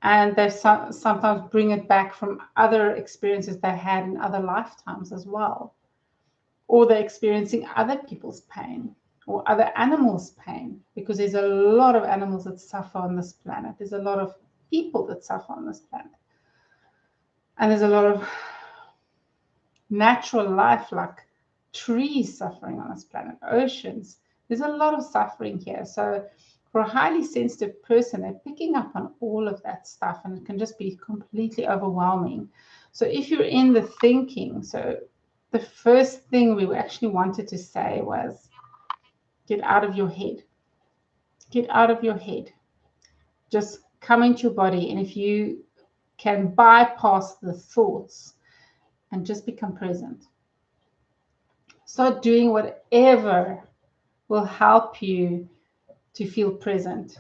And they sometimes bring it back from other experiences they had in other lifetimes as well. Or they're experiencing other people's pain or other animals' pain, because there's a lot of animals that suffer on this planet. There's a lot of people that suffer on this planet. And there's a lot of natural life, like trees suffering on this planet, oceans. There's a lot of suffering here. So for a highly sensitive person, they're picking up on all of that stuff, and it can just be completely overwhelming. So if you're in the thinking, so the first thing we actually wanted to say was get out of your head. Get out of your head. Just come into your body. And if you can bypass the thoughts and just become present, start doing whatever will help you to feel present.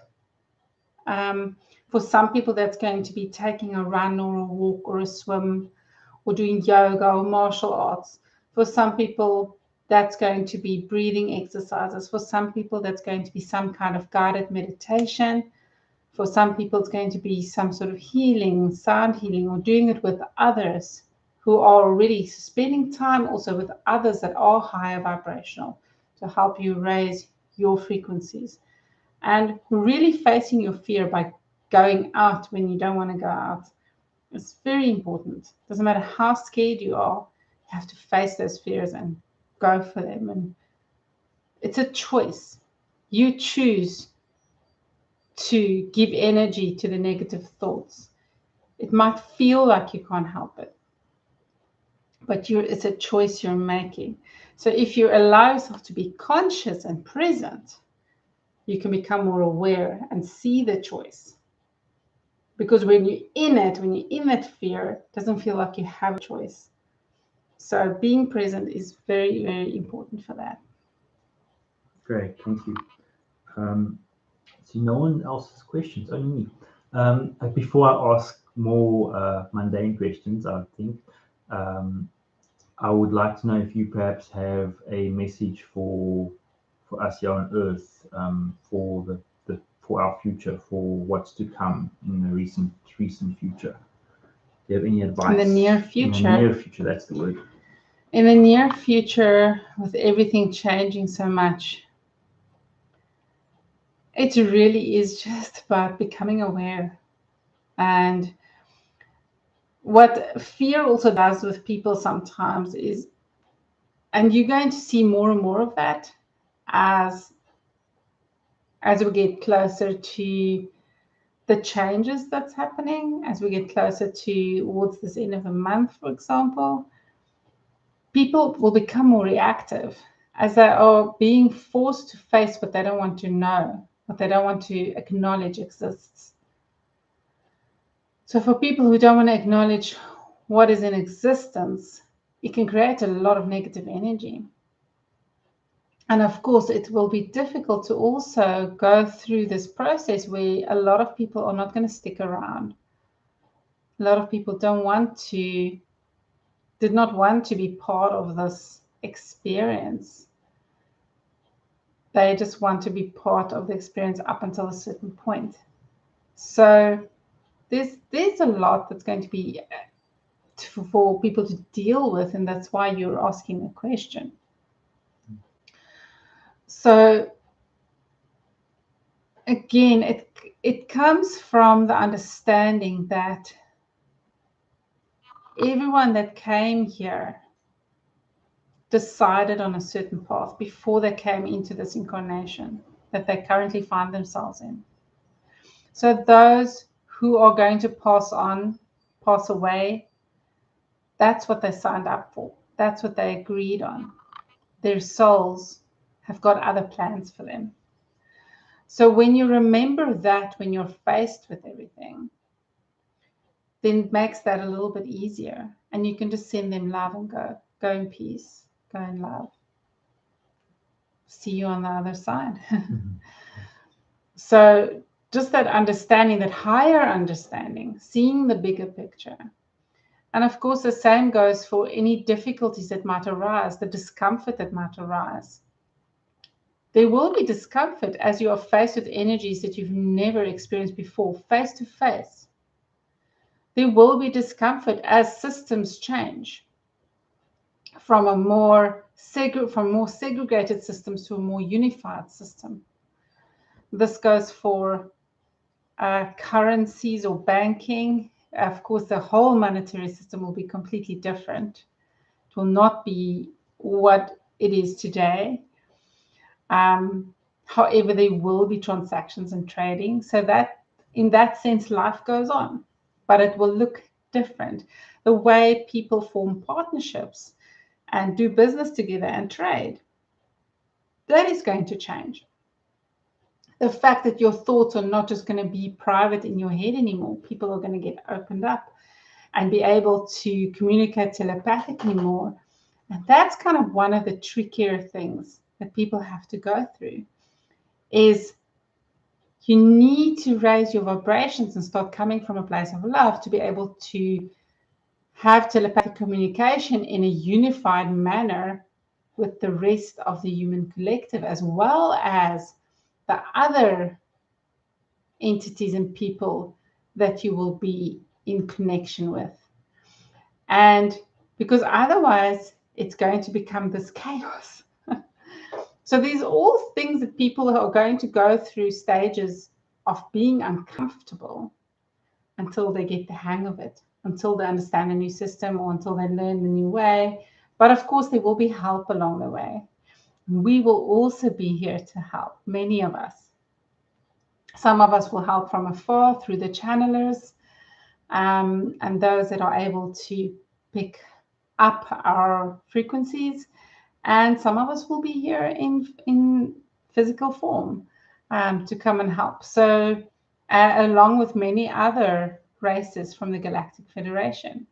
For some people, that's going to be taking a run or a walk or a swim or doing yoga or martial arts. For some people, that's going to be breathing exercises. For some people, that's going to be some kind of guided meditation. For some people, it's going to be some sort of healing, sound healing, or doing it with others who are already spending time also with others that are higher vibrational to help you raise your frequencies. And really facing your fear by going out when you don't want to go out is very important. Doesn't matter how scared you are, you have to face those fears and go for them. And it's a choice. You choose to give energy to the negative thoughts. It might feel like you can't help it, but it's a choice you're making. So if you allow yourself to be conscious and present, you can become more aware and see the choice. Because when you're in it, when you're in that fear, it doesn't feel like you have a choice. So being present is very, very important for that. Great, thank you. So no one else has questions, only me. Before I ask more mundane questions, I think I would like to know if you perhaps have a message for us here on Earth, for for our future, for what's to come in the recent future. Do you have any advice? In the near future. In the near future, that's the word. In the near future, with everything changing so much, it really is just about becoming aware. And what fear also does with people sometimes is, and you're going to see more and more of that as we get closer to the changes that's happening, as we get closer towards this end of the month, for example, people will become more reactive as they are being forced to face what they don't want to know, what they don't want to acknowledge exists. So for people who don't want to acknowledge what is in existence, it can create a lot of negative energy. And of course, it will be difficult to also go through this process where a lot of people are not going to stick around. A lot of people did not want to be part of this experience. They just want to be part of the experience up until a certain point. So there's a lot that's going to be for people to deal with, and that's why you're asking the question. So again, it comes from the understanding that everyone that came here decided on a certain path before they came into this incarnation that they currently find themselves in. So those who are going to pass away, that's what they signed up for. That's what they agreed on. Their souls have got other plans for them. So when you remember that, when you're faced with everything, then it makes that a little bit easier. And you can just send them love and go in peace, go in love. See you on the other side. So just that understanding, that higher understanding, seeing the bigger picture. And of course, the same goes for any difficulties that might arise, the discomfort that might arise. There will be discomfort as you are faced with energies that you've never experienced before, face to face. There will be discomfort as systems change from more segregated systems to a more unified system. This goes for currencies or banking. of course, the whole monetary system will be completely different. It will not be what it is today. However, there will be transactions and trading. So that, in that sense, life goes on, but it will look different. The way people form partnerships and do business together and trade, that is going to change. The fact that your thoughts are not just going to be private in your head anymore. People are going to get opened up and be able to communicate telepathically more. And that's kind of one of the trickier things that people have to go through, is you need to raise your vibrations and start coming from a place of love to be able to have telepathic communication in a unified manner with the rest of the human collective, as well as the other entities and people that you will be in connection with. And because otherwise it's going to become this chaos. So these are all things that people are going to go through stages of being uncomfortable until they get the hang of it, until they understand a new system, or until they learn the new way. But of course, there will be help along the way. We will also be here to help, many of us. Some of us will help from afar through the channelers, and those that are able to pick up our frequencies. And some of us will be here in physical form to come and help. So along with many other races from the Galactic Federation.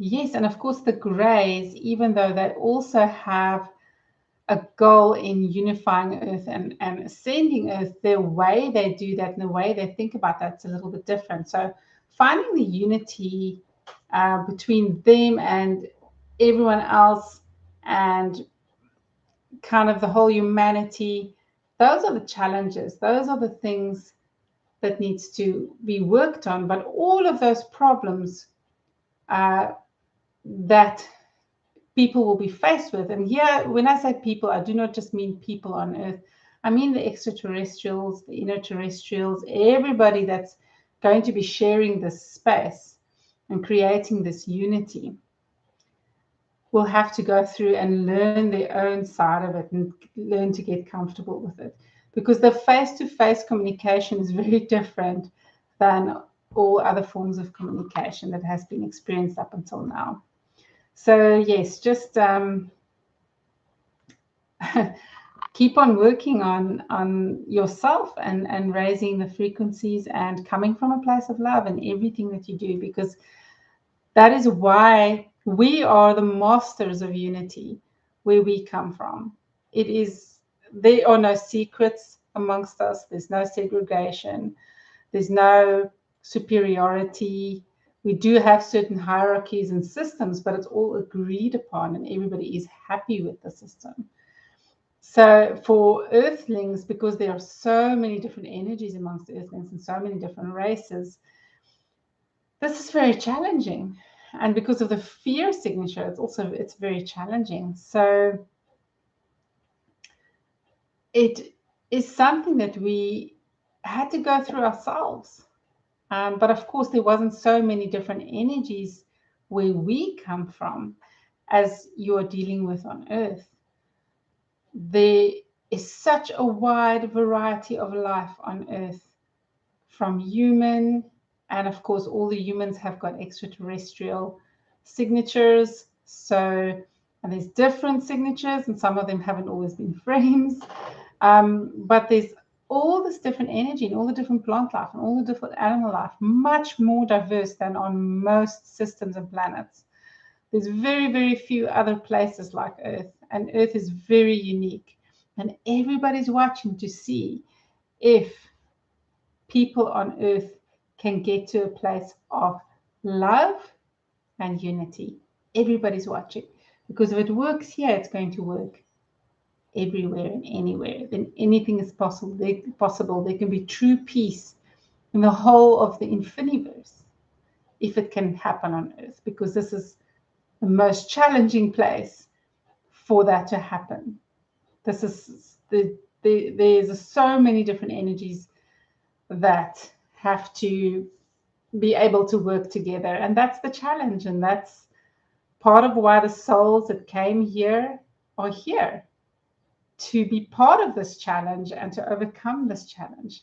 Yes, and of course the Greys, even though they also have a goal in unifying Earth and ascending Earth, the way they do that and the way they think about that's a little bit different. So finding the unity between them and everyone else, and kind of the whole humanity, those are the challenges. Those are the things that needs to be worked on. But all of those problems that people will be faced with, and here, when I say people, I do not just mean people on Earth. I mean the extraterrestrials, the interterrestrials, everybody that's going to be sharing this space and creating this unity will have to go through and learn their own side of it and learn to get comfortable with it. Because the face-to-face communication is very different than all other forms of communication that has been experienced up until now. So yes, just keep on working on yourself and raising the frequencies and coming from a place of love in everything that you do, because that is why we are the masters of unity where we come from. It is, there are no secrets amongst us. There's no segregation. There's no superiority. We do have certain hierarchies and systems, but it's all agreed upon and everybody is happy with the system. So for Earthlings, because there are so many different energies amongst Earthlings and so many different races, this is very challenging. And because of the fear signature, it's very challenging. So it is something that we had to go through ourselves. But of course, there wasn't so many different energies where we come from as you're dealing with on Earth. There is such a wide variety of life on Earth, from human, and of course, all the humans have got extraterrestrial signatures. So, and there's different signatures, and some of them haven't always been frames. But there's all this different energy and all the different plant life and all the different animal life, much more diverse than on most systems and planets. There's very, very few other places like Earth, and Earth is very unique. And everybody's watching to see if people on Earth can get to a place of love and unity. Everybody's watching, because if it works here, it's going to work everywhere and anywhere. Then anything is possible. There can be true peace in the whole of the infiniverse if it can happen on Earth, because this is the most challenging place for that to happen. This is there's so many different energies that have to be able to work together. And that's the challenge. And that's part of why the souls that came here are here, to be part of this challenge and to overcome this challenge,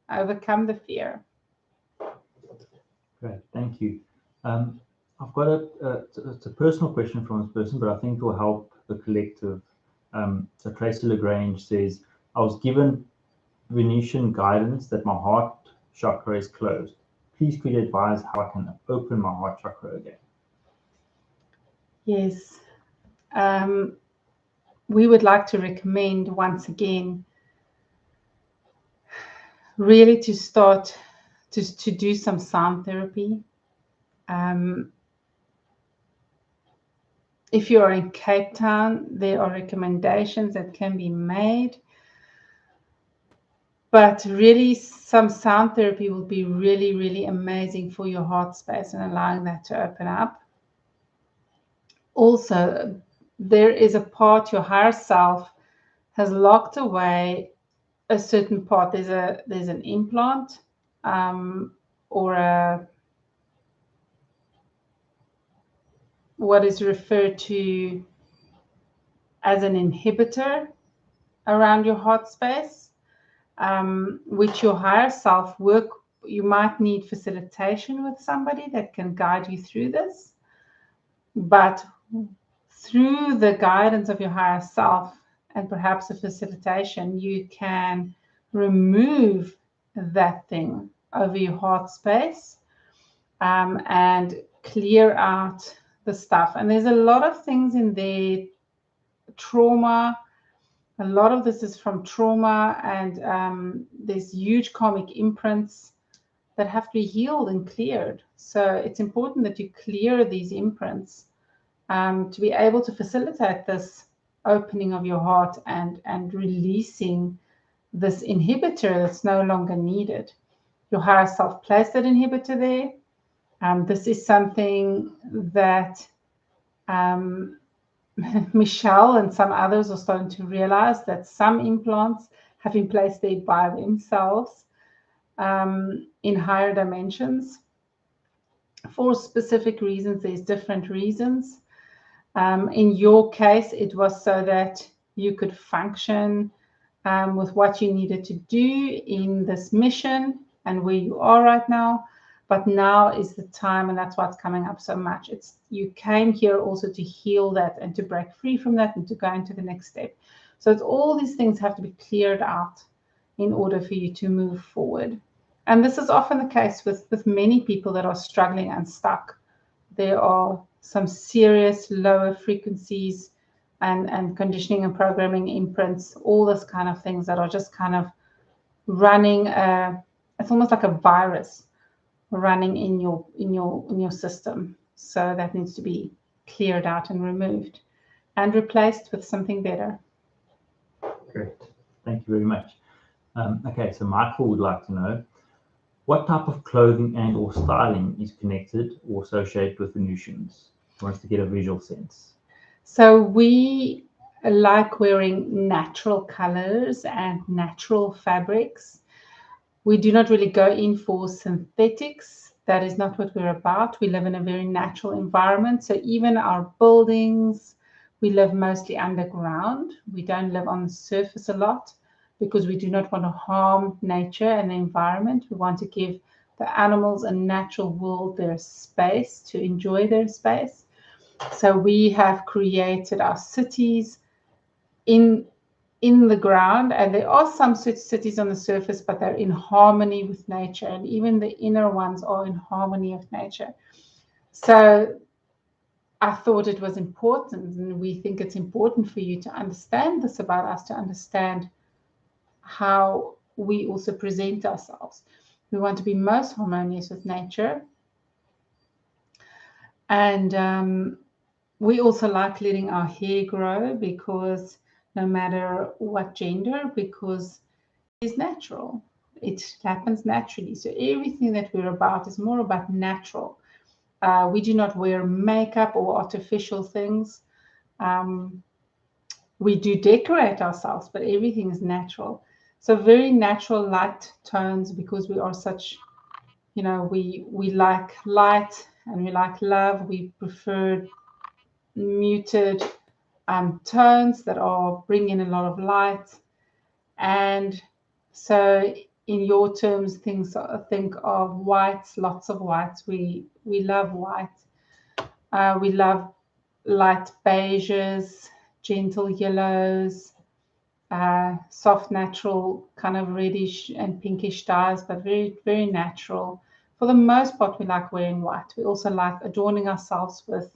overcome the fear. Great, thank you. I've got it's a personal question from this person, but I think it will help the collective. So Tracy Lagrange says, I was given Venusian guidance that my heart chakra is closed. Please could you advise how I can open my heart chakra again? Yes. We would like to recommend once again really to start to do some sound therapy. If you are in Cape Town, there are recommendations that can be made. But really, some sound therapy will be really, really amazing for your heart space and allowing that to open up. Also, there is a part, your higher self has locked away a certain part. There's an implant or what is referred to as an inhibitor around your heart space, which your higher self work. You might need facilitation with somebody that can guide you through this, but through the guidance of your higher self and perhaps a facilitation, you can remove that thing over your heart space and clear out the stuff. And there's a lot of things in there, trauma. A lot of this is from trauma, and there's huge karmic imprints that have to be healed and cleared. So it's important that you clear these imprints to be able to facilitate this opening of your heart and releasing this inhibitor that's no longer needed. Your higher self placed that inhibitor there. This is something that Michelle and some others are starting to realize, that some implants have been placed there by themselves in higher dimensions for specific reasons. There's different reasons. In your case, it was so that you could function with what you needed to do in this mission and where you are right now. But now is the time, and that's why it's coming up so much. You came here also to heal that and to break free from that and to go into the next step. So it's all these things have to be cleared out in order for you to move forward. And this is often the case with many people that are struggling and stuck. There are some serious lower frequencies and conditioning and programming imprints, all this kind of things that are just kind of running. It's almost like a virus running in your system. So that needs to be cleared out and removed and replaced with something better. Great, thank you very much. Okay, so Michael would like to know, what type of clothing and or styling is connected or associated with Venusians? He wants to get a visual sense. So we like wearing natural colors and natural fabrics. We do not really go in for synthetics. That is not what we're about. We live in a very natural environment. So even our buildings, we live mostly underground. We don't live on the surface a lot because we do not want to harm nature and the environment. We want to give the animals a natural world their space to enjoy their space. So we have created our cities in the ground, and there are some cities on the surface, but they're in harmony with nature, and even the inner ones are in harmony with nature. So I thought it was important, and we think it's important for you to understand this about us, to understand how we also present ourselves. We want to be most harmonious with nature, and we also like letting our hair grow, because no matter what gender, because it's natural. It happens naturally. So everything that we're about is more about natural. We do not wear makeup or artificial things. We do decorate ourselves, but everything is natural. So very natural light tones, because we are such, we like light and we like love. We prefer muted tones that are bringing a lot of light. And so in your terms, think of whites, lots of whites. We love white. We love light beiges, gentle yellows, soft, natural, kind of reddish and pinkish dyes, but very, very natural. For the most part, we like wearing white. We also like adorning ourselves with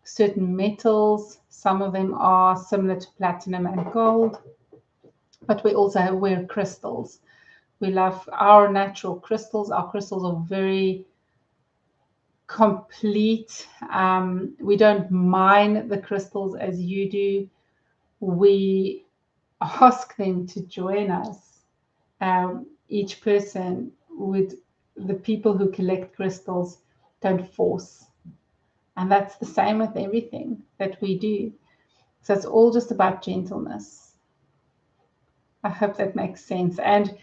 certain metals. Some of them are similar to platinum and gold, but we also wear crystals. We love our natural crystals. Our crystals are very complete. We don't mine the crystals as you do. We ask them to join us. Each person would, the people who collect crystals don't force. And that's the same with everything that we do. So it's all just about gentleness. I hope that makes sense. And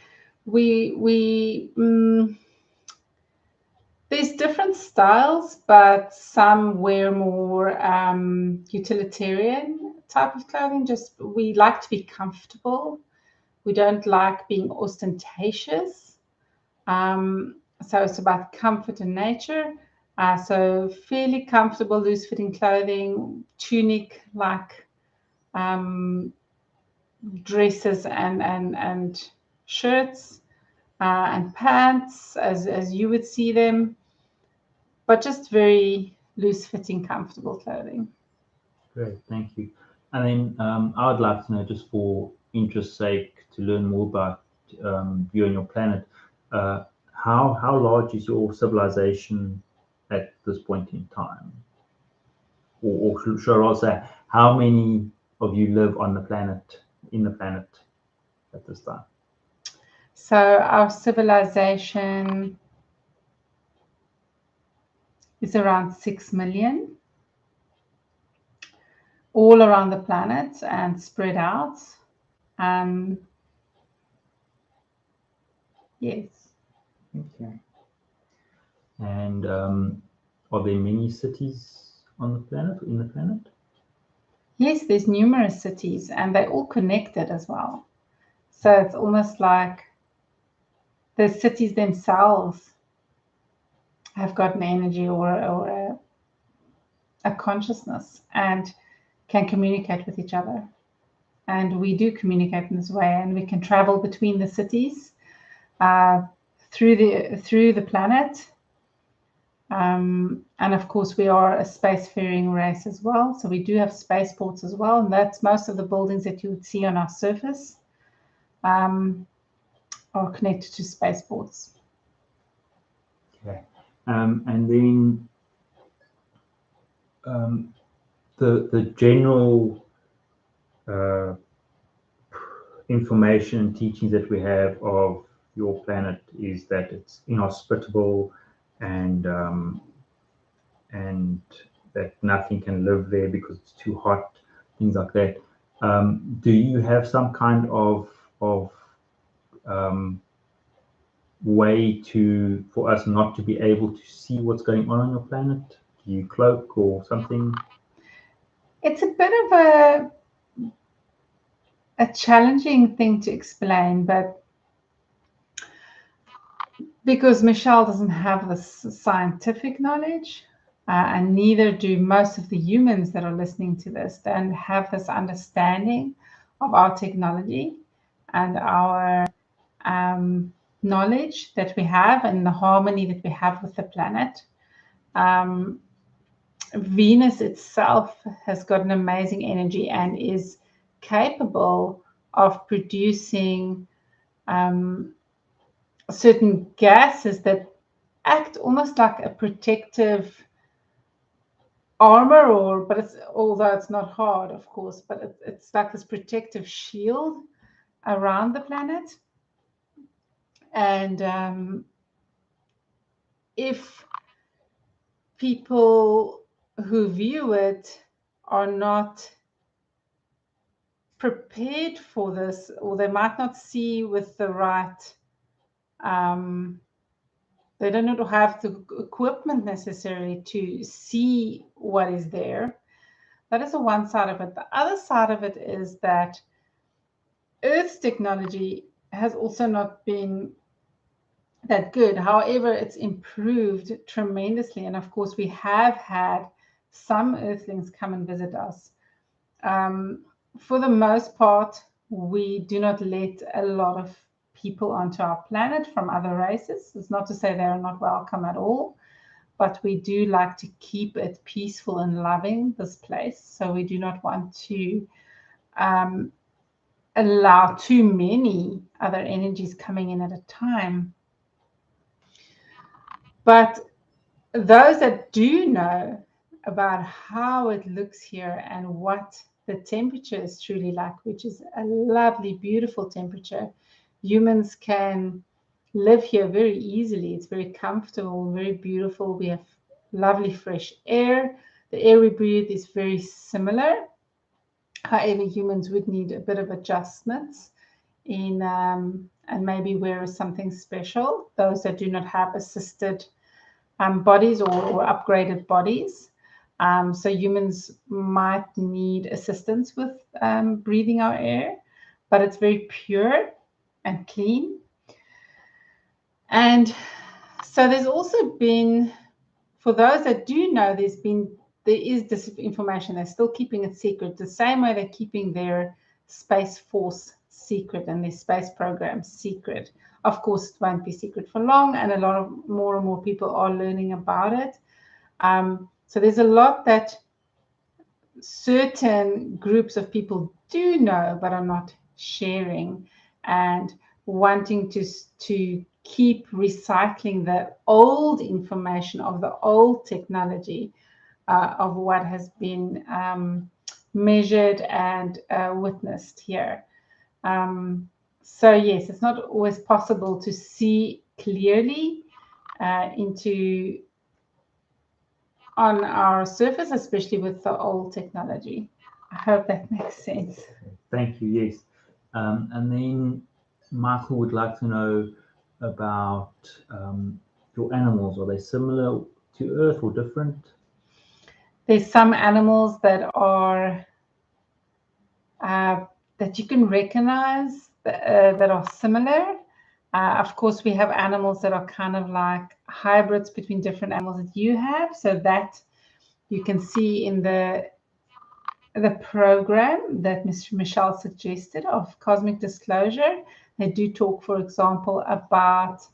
there's different styles, but some wear more utilitarian type of clothing. Just we like to be comfortable. We don't like being ostentatious. So it's about comfort and nature. So fairly comfortable, loose-fitting clothing, tunic like dresses and shirts and pants as you would see them, but just very loose-fitting, comfortable clothing. Great, thank you. And then I would like to know, just for interest's sake, to learn more about you and your planet. How large is your civilization at this point in time? Or should I say, how many of you live on the planet, in the planet at this time? So our civilization is around 6 million, all around the planet and spread out. Yes. Okay. And are there many cities on the planet, in the planet? Yes, there's numerous cities, and they're all connected as well. So it's almost like the cities themselves have got an energy or a consciousness and can communicate with each other. And we do communicate in this way, and we can travel between the cities through the planet. And of course, we are a spacefaring race as well. So we do have spaceports as well. And that's most of the buildings that you would see on our surface are connected to spaceports. Okay. And then the general information and teachings that we have of your planet is that it's inhospitable and that nothing can live there because it's too hot, things like that. Do you have some kind of way for us not to be able to see what's going on your planet? Do you cloak or something? It's a bit of a challenging thing to explain, but because Michelle doesn't have this scientific knowledge, and neither do most of the humans that are listening to this, don't have this understanding of our technology and our knowledge that we have and the harmony that we have with the planet. Venus itself has got an amazing energy and is capable of producing certain gases that act almost like a protective armor, although it's not hard, of course, but it's like this protective shield around the planet. And if people who view it are not prepared for this, or they might not see with the right, they don't know to have the equipment necessarily to see what is there. That is the one side of it. The other side of it is that Earth's technology has also not been that good. However, it's improved tremendously. And of course, we have had some Earthlings come and visit us. For the most part, we do not let a lot of people onto our planet from other races. It's not to say they are not welcome at all, but we do like to keep it peaceful and loving, this place. So we do not want to allow too many other energies coming in at a time. But those that do know about how it looks here and what the temperature is truly like, which is a lovely, beautiful temperature, humans can live here very easily. It's very comfortable, very beautiful. We have lovely fresh air. The air we breathe is very similar. However, humans would need a bit of adjustments in and maybe wear something special. Those that do not have assisted bodies or upgraded bodies. So humans might need assistance with breathing our air, but it's very pure and clean. And so there's also been, for those that do know, there is disinformation. They're still keeping it secret, the same way they're keeping their Space Force secret and their space program secret. Of course, it won't be secret for long, and a lot of more and more people are learning about it. So there's a lot that certain groups of people do know but are not sharing, and wanting to keep recycling the old information of the old technology of what has been measured and witnessed here. So yes, it's not always possible to see clearly into on our surface, especially with the old technology. I hope that makes sense. Thank you. Yes. And then Michael would like to know about your animals. Are they similar to Earth or different? There's some animals that are that you can recognize that are similar. Of course, we have animals that are kind of like hybrids between different animals that you have, so that you can see in the program that Ms. Michelle suggested of Cosmic Disclosure. They do talk, for example, about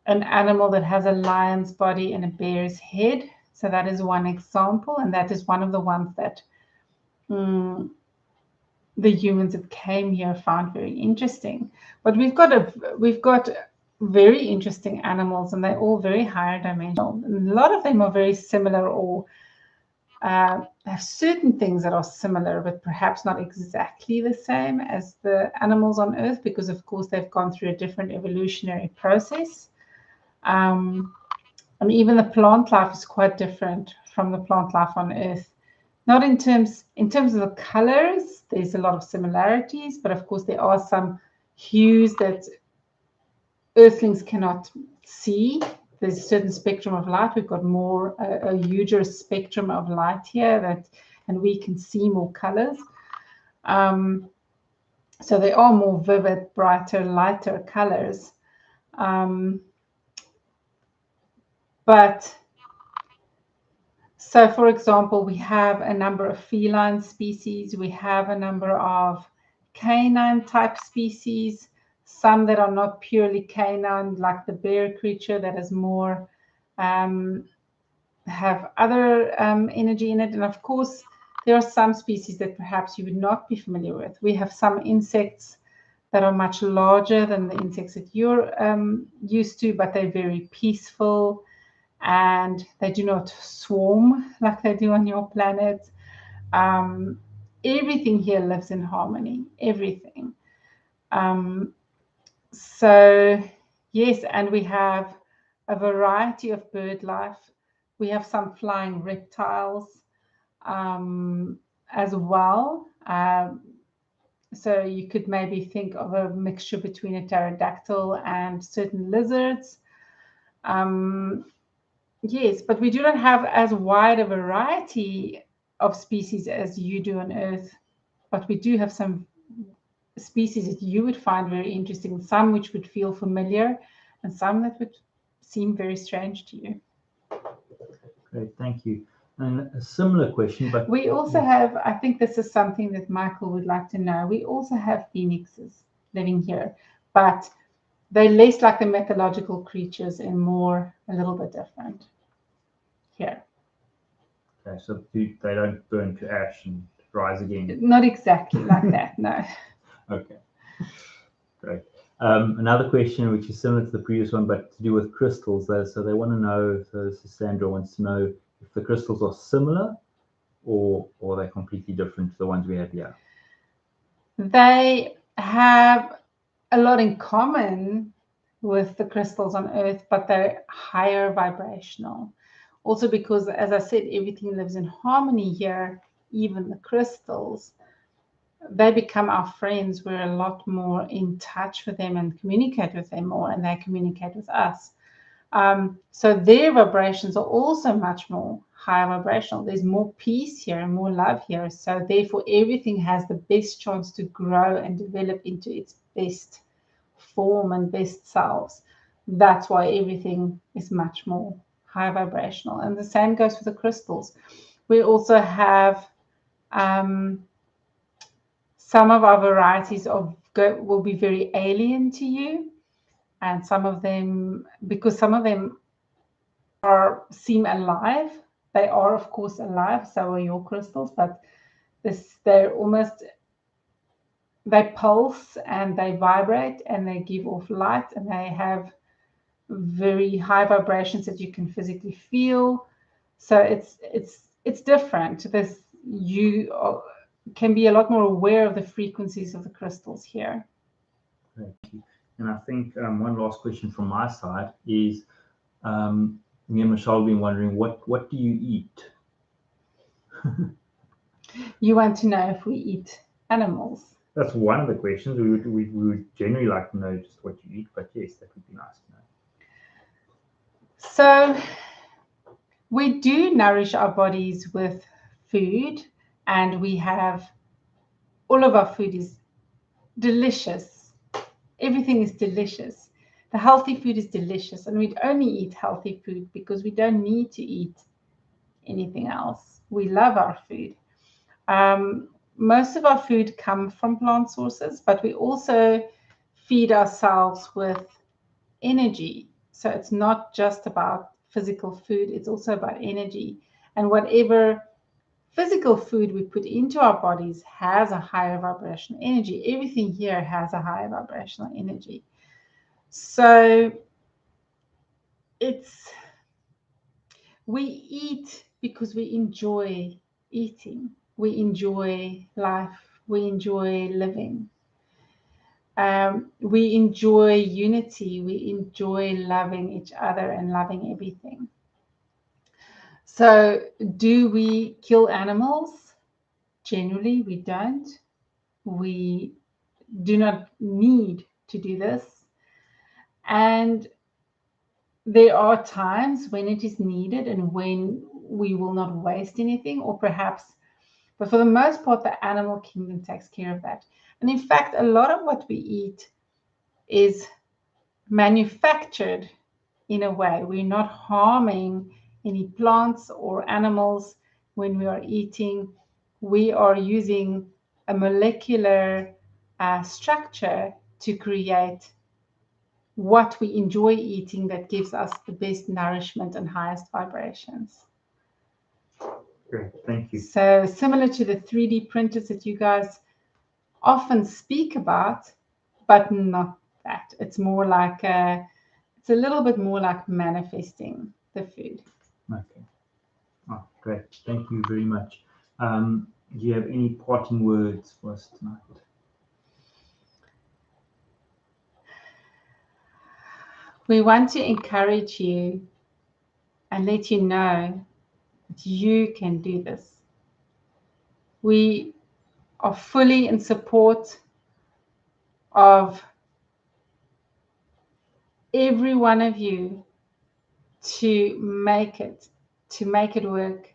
an animal that has a lion's body and a bear's head. So that is one example, and that is one of the ones that the humans that came here found very interesting. But we've got very interesting animals, and they're all very higher dimensional. And a lot of them are very similar, or have certain things that are similar, but perhaps not exactly the same as the animals on Earth, because of course they've gone through a different evolutionary process. And even the plant life is quite different from the plant life on Earth. Not in terms of the colors, there's a lot of similarities, but of course there are some hues that Earthlings cannot see. There's a certain spectrum of light. We've got more a huger spectrum of light here, and we can see more colors. So they are more vivid, brighter, lighter colors. But so, for example, we have a number of feline species. We have a number of canine type species. Some that are not purely canine, like the bear creature, that is more have other energy in it. And of course, there are some species that perhaps you would not be familiar with. We have some insects that are much larger than the insects that you're used to, but they're very peaceful, and they do not swarm like they do on your planet. Everything here lives in harmony, everything. So yes, and we have a variety of bird life. We have some flying reptiles as well. So you could maybe think of a mixture between a pterodactyl and certain lizards. Yes, but we do not have as wide a variety of species as you do on Earth. But we do have some species that you would find very interesting, some which would feel familiar, and some that would seem very strange to you. Great, thank you. And a similar question, but we also have, I think this is something that Michael would like to know, we also have phoenixes living here, but they're less like the mythological creatures and more a little bit different here. Okay, so they don't burn to ash and rise again. Not exactly like that, no. Okay, great. Another question, which is similar to the previous one, but to do with crystals. So they want to know, so this is Sandra wants to know if the crystals are similar or they're completely different to the ones we have here. They have a lot in common with the crystals on Earth, but they're higher vibrational. Also because, as I said, everything lives in harmony here, even the crystals. They become our friends. We're a lot more in touch with them and communicate with them more, and they communicate with us. So their vibrations are also much more higher vibrational. There's more peace here and more love here. So therefore, everything has the best chance to grow and develop into its best form and best selves. That's why everything is much more high vibrational. And the same goes for the crystals. We also have some of our varieties will be very alien to you, and some of them, because some of them seem alive. They are, of course, alive. So are your crystals, but they pulse and they vibrate and they give off light and they have very high vibrations that you can physically feel. So it's different. You can be a lot more aware of the frequencies of the crystals here. Thank you. And I think one last question from my side is, me and Michelle have been wondering, what do you eat? You want to know if we eat animals? That's one of the questions. We would generally like to know just what you eat, but yes, that would be nice to know. So we do nourish our bodies with food, and we have all of our food is delicious. Everything is delicious. The healthy food is delicious, and we only eat healthy food because we don't need to eat anything else. We love our food. Most of our food comes from plant sources, but we also feed ourselves with energy. So it's not just about physical food, it's also about energy. And whatever physical food we put into our bodies has a higher vibrational energy. Everything here has a higher vibrational energy. So we eat because we enjoy eating. We enjoy life. We enjoy living. We enjoy unity. We enjoy loving each other and loving everything. So, do we kill animals? Generally, we don't. We do not need to do this. And there are times when it is needed and when we will not waste anything, or perhaps, but for the most part, the animal kingdom takes care of that. And in fact, a lot of what we eat is manufactured in a way. We're not harming any plants or animals when we are eating. We are using a molecular structure to create what we enjoy eating that gives us the best nourishment and highest vibrations. Great, thank you. So similar to the 3D printers that you guys often speak about, but not that. It's more like it's a little bit more like manifesting the food. Okay. Oh, great. Thank you very much. Do you have any parting words for us tonight? We want to encourage you and let you know that you can do this. We are fully in support of every one of you to make it work,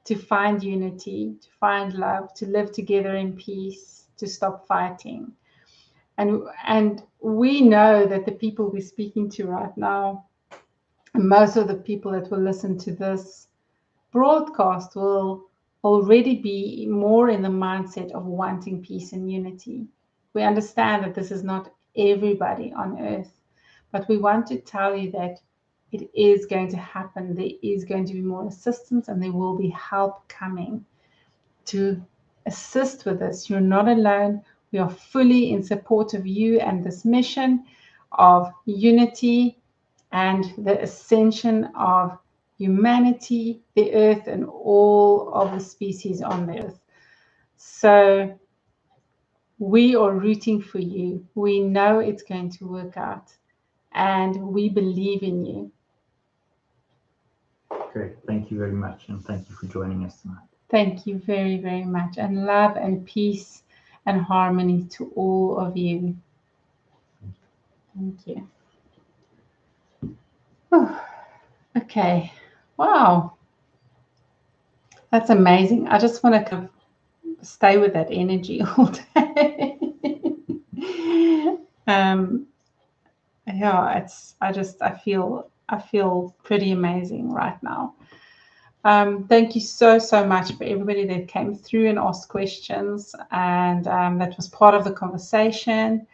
to find unity, to find love, to live together in peace, to stop fighting. And we know that the people we're speaking to right now, and most of the people that will listen to this broadcast, will already be more in the mindset of wanting peace and unity. We understand that this is not everybody on earth, but we want to tell you that it is going to happen. There is going to be more assistance, and there will be help coming to assist with this. You're not alone. We are fully in support of you and this mission of unity and the ascension of humanity, the earth, and all of the species on the earth. So we are rooting for you. We know it's going to work out, and we believe in you. Great. Thank you very much, and thank you for joining us tonight. Thank you very, very much. And love and peace and harmony to all of you. Thank you. Oh, okay. Wow. That's amazing. I just want to kind of stay with that energy all day. Yeah, I feel pretty amazing right now. Thank you so much for everybody that came through and asked questions, and that was part of the conversation.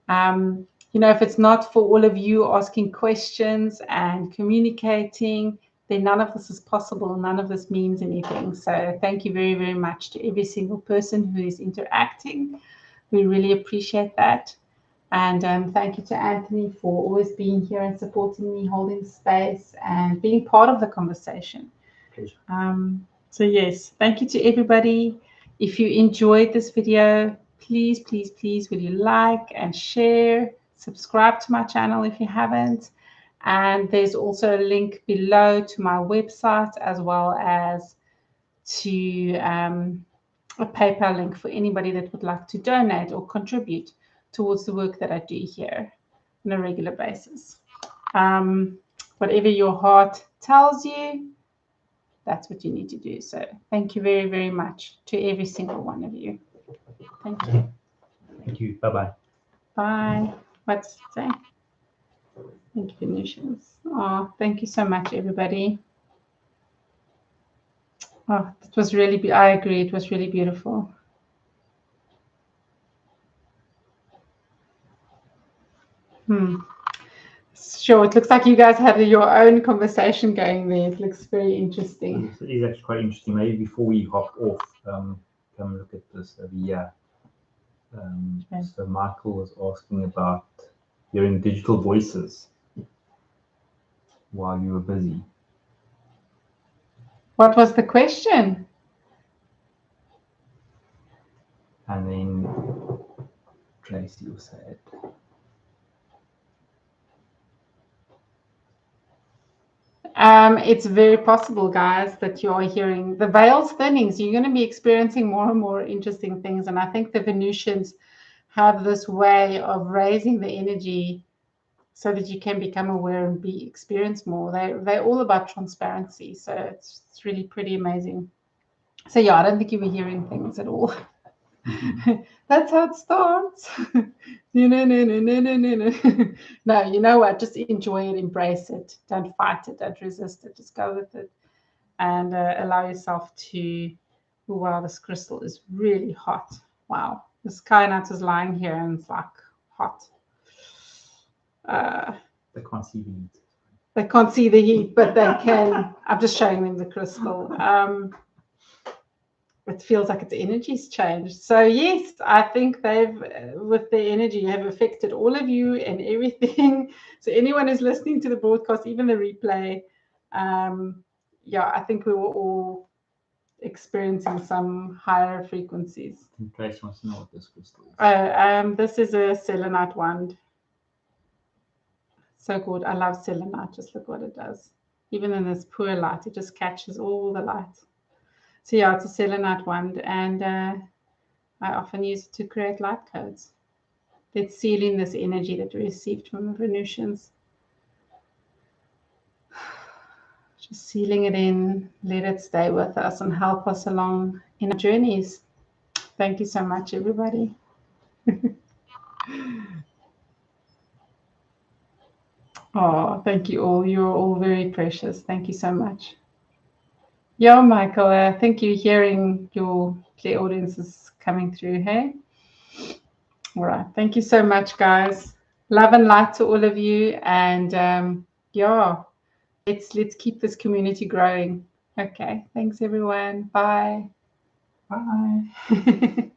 If it's not for all of you asking questions and communicating, then none of this is possible. None of this means anything. So thank you very, very much to every single person who is interacting. We really appreciate that. And thank you to Anthony for always being here and supporting me, holding space and being part of the conversation. Pleasure. So yes, thank you to everybody. If you enjoyed this video, please will you like and share, subscribe to my channel if you haven't. And there's also a link below to my website, as well as to a PayPal link for anybody that would like to donate or contribute towards the work that I do here on a regular basis. Whatever your heart tells you, that's what you need to do. So thank you very, very much to every single one of you. Thank you. Thank you. Bye-bye. Bye. What's it say? Thank you, Venusians. Oh, thank you so much, everybody. Oh, it was really, I agree, it was really beautiful. Sure, it looks like you guys have your own conversation going there. It looks very interesting. It is actually quite interesting. Maybe before we hop off, come look at this over here. So Michael was asking about hearing digital voices while you were busy. What was the question? And then Tracy will say it. It's very possible, guys, that you are hearing the veil's thinning. So you're going to be experiencing more and more interesting things. And I think the Venusians have this way of raising the energy so that you can become aware and experience more. They're all about transparency. So it's really pretty amazing. So yeah, I don't think you were hearing things at all. That's how it starts. No, you know what? Just enjoy it, embrace it. Don't fight it, don't resist it. Just go with it and allow yourself to. Wow, this crystal is really hot. Wow, the sky nut is lying here and it's like hot. They can't see the heat. They can't see the heat, but they can. I'm just showing them the crystal. It feels like its energy's changed. So yes, I think they've, with their energy, have affected all of you and everything. So anyone who's listening to the broadcast, even the replay, yeah, I think we were all experiencing some higher frequencies. Trace wants to know what this crystal is. This is a selenite wand. So good. I love selenite. Just look what it does. Even in this poor light, it just catches all the light. So yeah, it's a selenite wand, and I often use it to create light codes. Let's seal in this energy that we received from the Venusians. Just sealing it in, let it stay with us and help us along in our journeys. Thank you so much, everybody. Oh, thank you all. You're all very precious. Thank you so much. Yeah, Michael, I think you're hearing your audience is coming through, hey? All right. Thank you so much, guys. Love and light to all of you. And yeah, let's keep this community growing. Okay. Thanks, everyone. Bye. Bye.